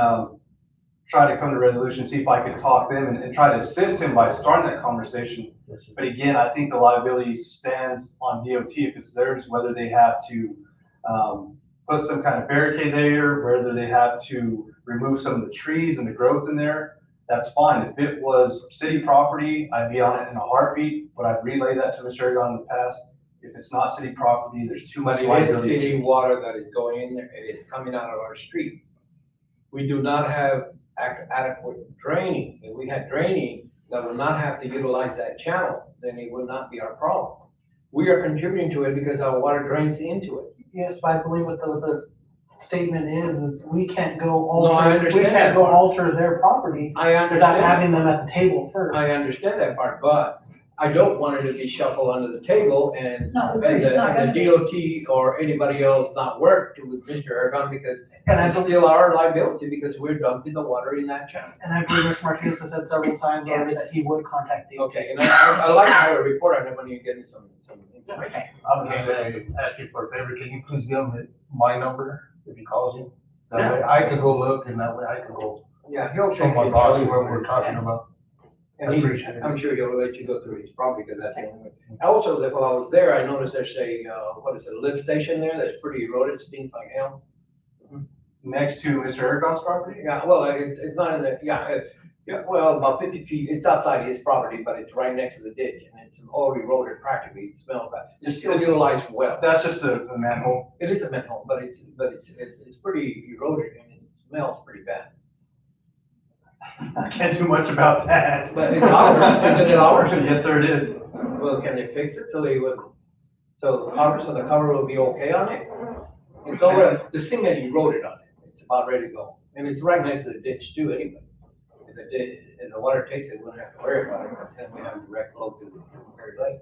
S2: try to come to a resolution, see if I could talk them and try to assist him by starting that conversation. But again, I think the liability stands on DOT if it's theirs, whether they have to put some kind of barricade there, whether they have to remove some of the trees and the growth in there. That's fine. If it was city property, I'd be on it in a heartbeat, but I've relayed that to Mr. Aragon in the past. If it's not city property, there's too much
S7: But it is
S2: liability.
S7: city water that is going in there, it is coming out of our street. We do not have adequate draining. If we had draining that would not have to utilize that channel, then it would not be our problem. We are contributing to it because our water drains into it.
S4: Yes, but I believe what the statement is we can't go
S7: No, I
S4: alter, we
S7: understand
S4: can't
S7: that
S4: go
S7: part.
S4: alter their property
S7: I
S4: without
S7: understand,
S4: having them at the table first.
S7: I understand that part, but I don't want it to be shuffled under the table and
S3: No,
S7: and
S3: it's not gonna
S7: the
S3: be.
S7: DOT or anybody else not work with Mr. Aragon, because
S4: And I
S7: it's
S4: believe,
S7: still our liability because we're dumping the water in that channel.
S4: and I believe Mr. Martinez has said several times already that he would contact you.
S7: Okay, and I like to have a report on it when you get me some information.
S3: Okay.
S8: I'm gonna ask you for a favor, can you please give him my number if he calls you? That way I could go look, and that way I could go
S7: Yeah, he'll
S8: show
S7: take
S8: my
S7: it,
S8: boss
S7: show you
S8: what
S7: where
S8: we're
S7: it's
S8: talking
S7: at.
S8: about.
S7: And
S8: I appreciate it.
S7: I'm sure he'll let you go through his property, because that's the only way. Also, while I was there, I noticed there's a, what is it, a lift station there that's pretty eroded, stinks like hell.
S2: Next to Mr. Aragon's property?
S7: Yeah, well, it's not in the, yeah, well, about 50 feet, it's outside his property, but it's right next to the ditch, and it's all eroded practically, it smells bad. It's still utilized well.
S2: That's just a manhole.
S7: It is a manhole, but it's pretty eroded, and it smells pretty bad.
S2: I can't do much about that.
S7: But it's ours, isn't it ours?
S2: Yes, sir, it is.
S7: Well, can they fix it so they would, so the cover will be okay on it? It's already, the cement eroded on it, it's about ready to go, and it's right next to the ditch too anyway. If the water takes it, we won't have to worry about it, because then we have direct flow to the Prairie Lake,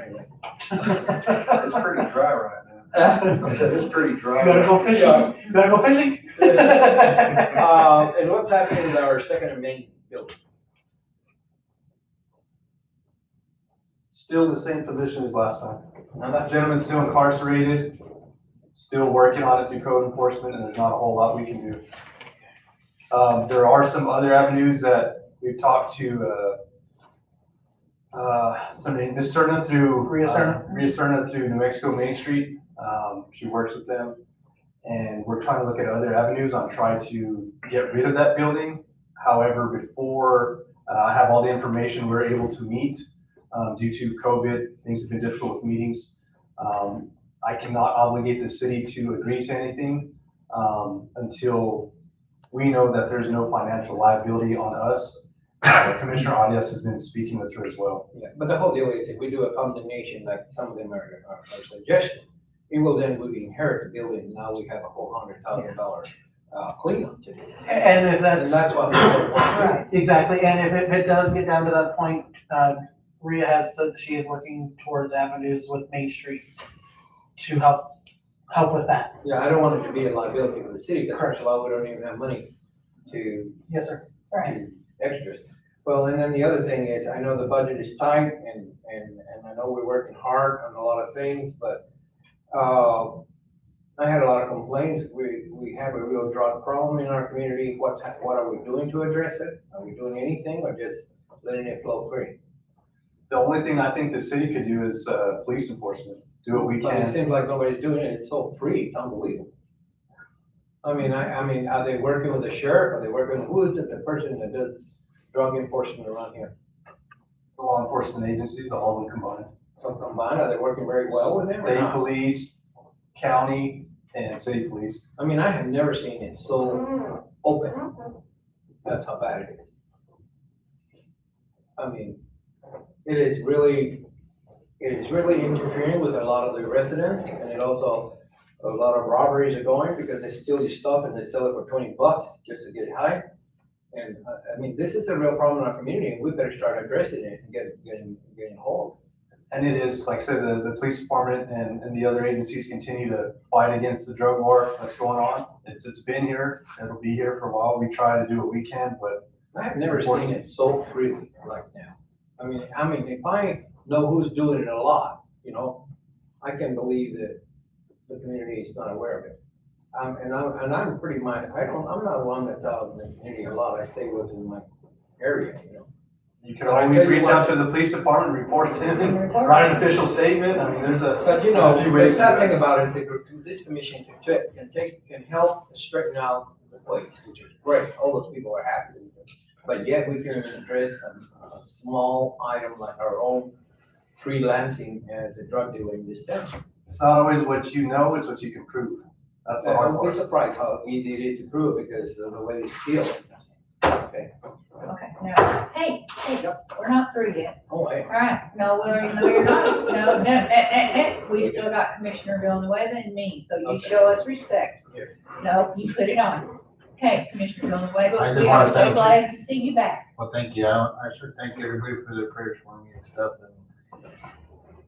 S7: anyway.
S6: It's pretty dry right now. I said, it's pretty
S4: You
S6: dry.
S4: gotta go fishing, you gotta go fishing?
S7: And what's happening with our second and main building?
S2: Still the same position as last time.
S7: Now
S2: That gentleman's still incarcerated, still working on it through code enforcement, and there's not a whole lot we can do. There are some other avenues that we've talked to, somebody, Ms. Serna through.
S4: Rhea Serna.
S2: Rhea Serna through New Mexico Main Street. She works with them. And we're trying to look at other avenues on trying to get rid of that building. However, before I have all the information, we're able to meet. Due to COVID, things have been difficult with meetings. I cannot obligate the city to agree to anything until we know that there's no financial liability on us Commissioner Arias has been speaking with her as well.
S7: Yeah, but the whole deal is if we do a condemnation, like some of them are suggestions, it will then we inherit the building, now we have a whole $100,000 cleanup to do.
S4: And if
S7: And
S4: that's,
S7: that's what we don't want to do.
S3: Right.
S4: exactly, and if it does get down to that point, Rhea has said that she is working towards avenues with Main Street to help with that.
S7: Yeah, I don't want it to be a liability for the city, because
S4: Correct.
S7: first of all, we don't even have money to
S4: Yes, sir.
S3: Right.
S7: to extras. Well, and then the other thing is, I know the budget is tight and I know we're working hard on a lot of things, but, I had a lot of complaints. We have a real drought problem in our community. What are we doing to address it? Are we doing anything or just letting it flow free?
S2: The only thing I think the city could do is, police enforcement, do what we
S7: But it
S2: can.
S7: seems like nobody's doing it. It's so free. It's unbelievable. I mean, are they working with the sheriff? Are they working, who is it, the person that does drug enforcement around here?
S2: The law enforcement agencies, all of them combined.
S7: So combined, are they working very well with them or
S2: State
S7: not?
S2: police, county, and city police.
S7: I mean, I have never seen it so open. That's how bad it is. I mean, it is really interfering with a lot of the residents, and it also, a lot of robberies are going because they steal your stuff and they sell it for $20 just to get it high. And, I mean, this is a real problem in our community, and we better start addressing it and getting hold.
S2: And it is, like I said, the police department and the other agencies continue to fight against the drug war that's going on. It's been here, it'll be here for a while. We try to do what we can, but
S7: I have never seen it so freely like now. I mean, if I know who's doing it a lot, you know, I can believe that the community is not aware of it. I'm pretty much, I'm not one that's out in the community a lot. I stay within my area, you know.
S2: you can always reach out to the police department, report them, write an official statement. I mean, there's a.
S7: But you
S2: there's a
S7: know,
S2: few
S7: the
S2: ways to
S7: sad
S2: do it.
S7: thing about it, this commission can help straighten out the place, which is great. All those people are happy with it. But yet we can address a small item like our own freelancing as a drug dealer in this town.
S2: It's not always what you know, it's what you can prove. That's the hard
S7: Don't be
S2: part.
S7: surprised how easy it is to prove because of the way they steal it. Okay.
S3: Okay, now, hey, we're not through yet.
S7: Oh, hey.
S3: All right, no, you're not. No, we still got Commissioner Villanueva and me, so you
S7: Okay.
S3: show us respect.
S7: Here.
S3: No, you put it on. Okay, Commissioner Villanueva,
S8: I just
S3: we
S8: wanna
S3: are so
S8: thank you.
S3: glad to see you back.
S8: Well, thank you. I should thank everybody for their prayers for me and stuff.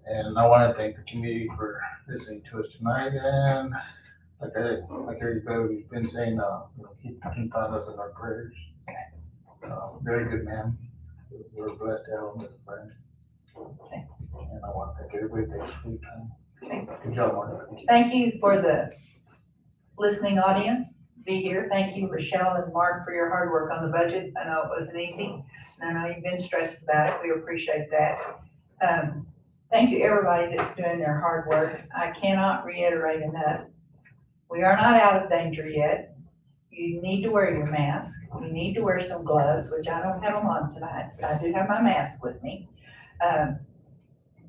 S8: And I want to thank the community for listening to us tonight. And like everybody's been saying, keep on us in our prayers. Very good man. We're blessed to have him as a friend.
S3: Okay.
S8: And I want to thank everybody for their sweet time.
S3: Okay.
S8: Good job, Mark.
S3: Thank you for the listening audience, be here. Thank you, Rochelle and Mark, for your hard work on the budget. I know it wasn't easy, and I know you've been stressed about it. We appreciate that. Thank you, everybody that's doing their hard work. I cannot reiterate enough. We are not out of danger yet. You need to wear your mask. You need to wear some gloves, which I don't have them on tonight, but I do have my mask with me.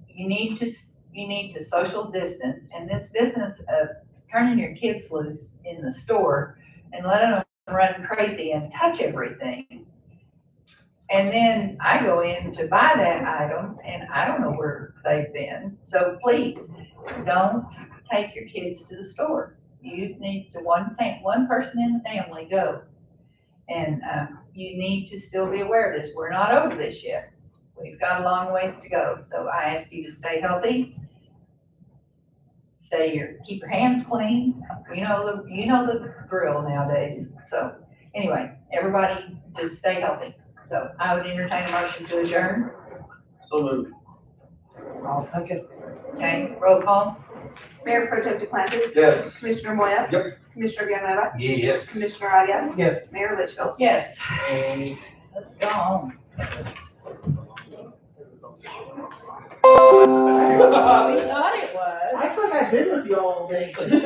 S3: You need to social distance, and this business of turning your kids loose in the store and letting them run crazy and touch everything. And then I go in to buy that item and I don't know where they've been. So please, don't take your kids to the store. You need to, one person in the family go. And you need to still be aware of this. We're not over this yet. We've got a long ways to go. So I ask you to stay healthy. Keep your hands clean. You know the drill nowadays. So anyway, everybody just stay healthy. So I would entertain a motion to adjourn.
S7: So moved.
S4: I'll second.
S3: Okay, roll call.
S5: Mayor Pro Tem Duplantis.
S7: Yes.
S5: Commissioner Moya.
S7: Yep.
S5: Commissioner Villanueva.
S8: Yes.
S5: Commissioner Arias.
S4: Yes.
S5: Mayor Litchfield.
S3: Yes. Let's go home. We thought it was.
S4: I thought I'd been with you all day.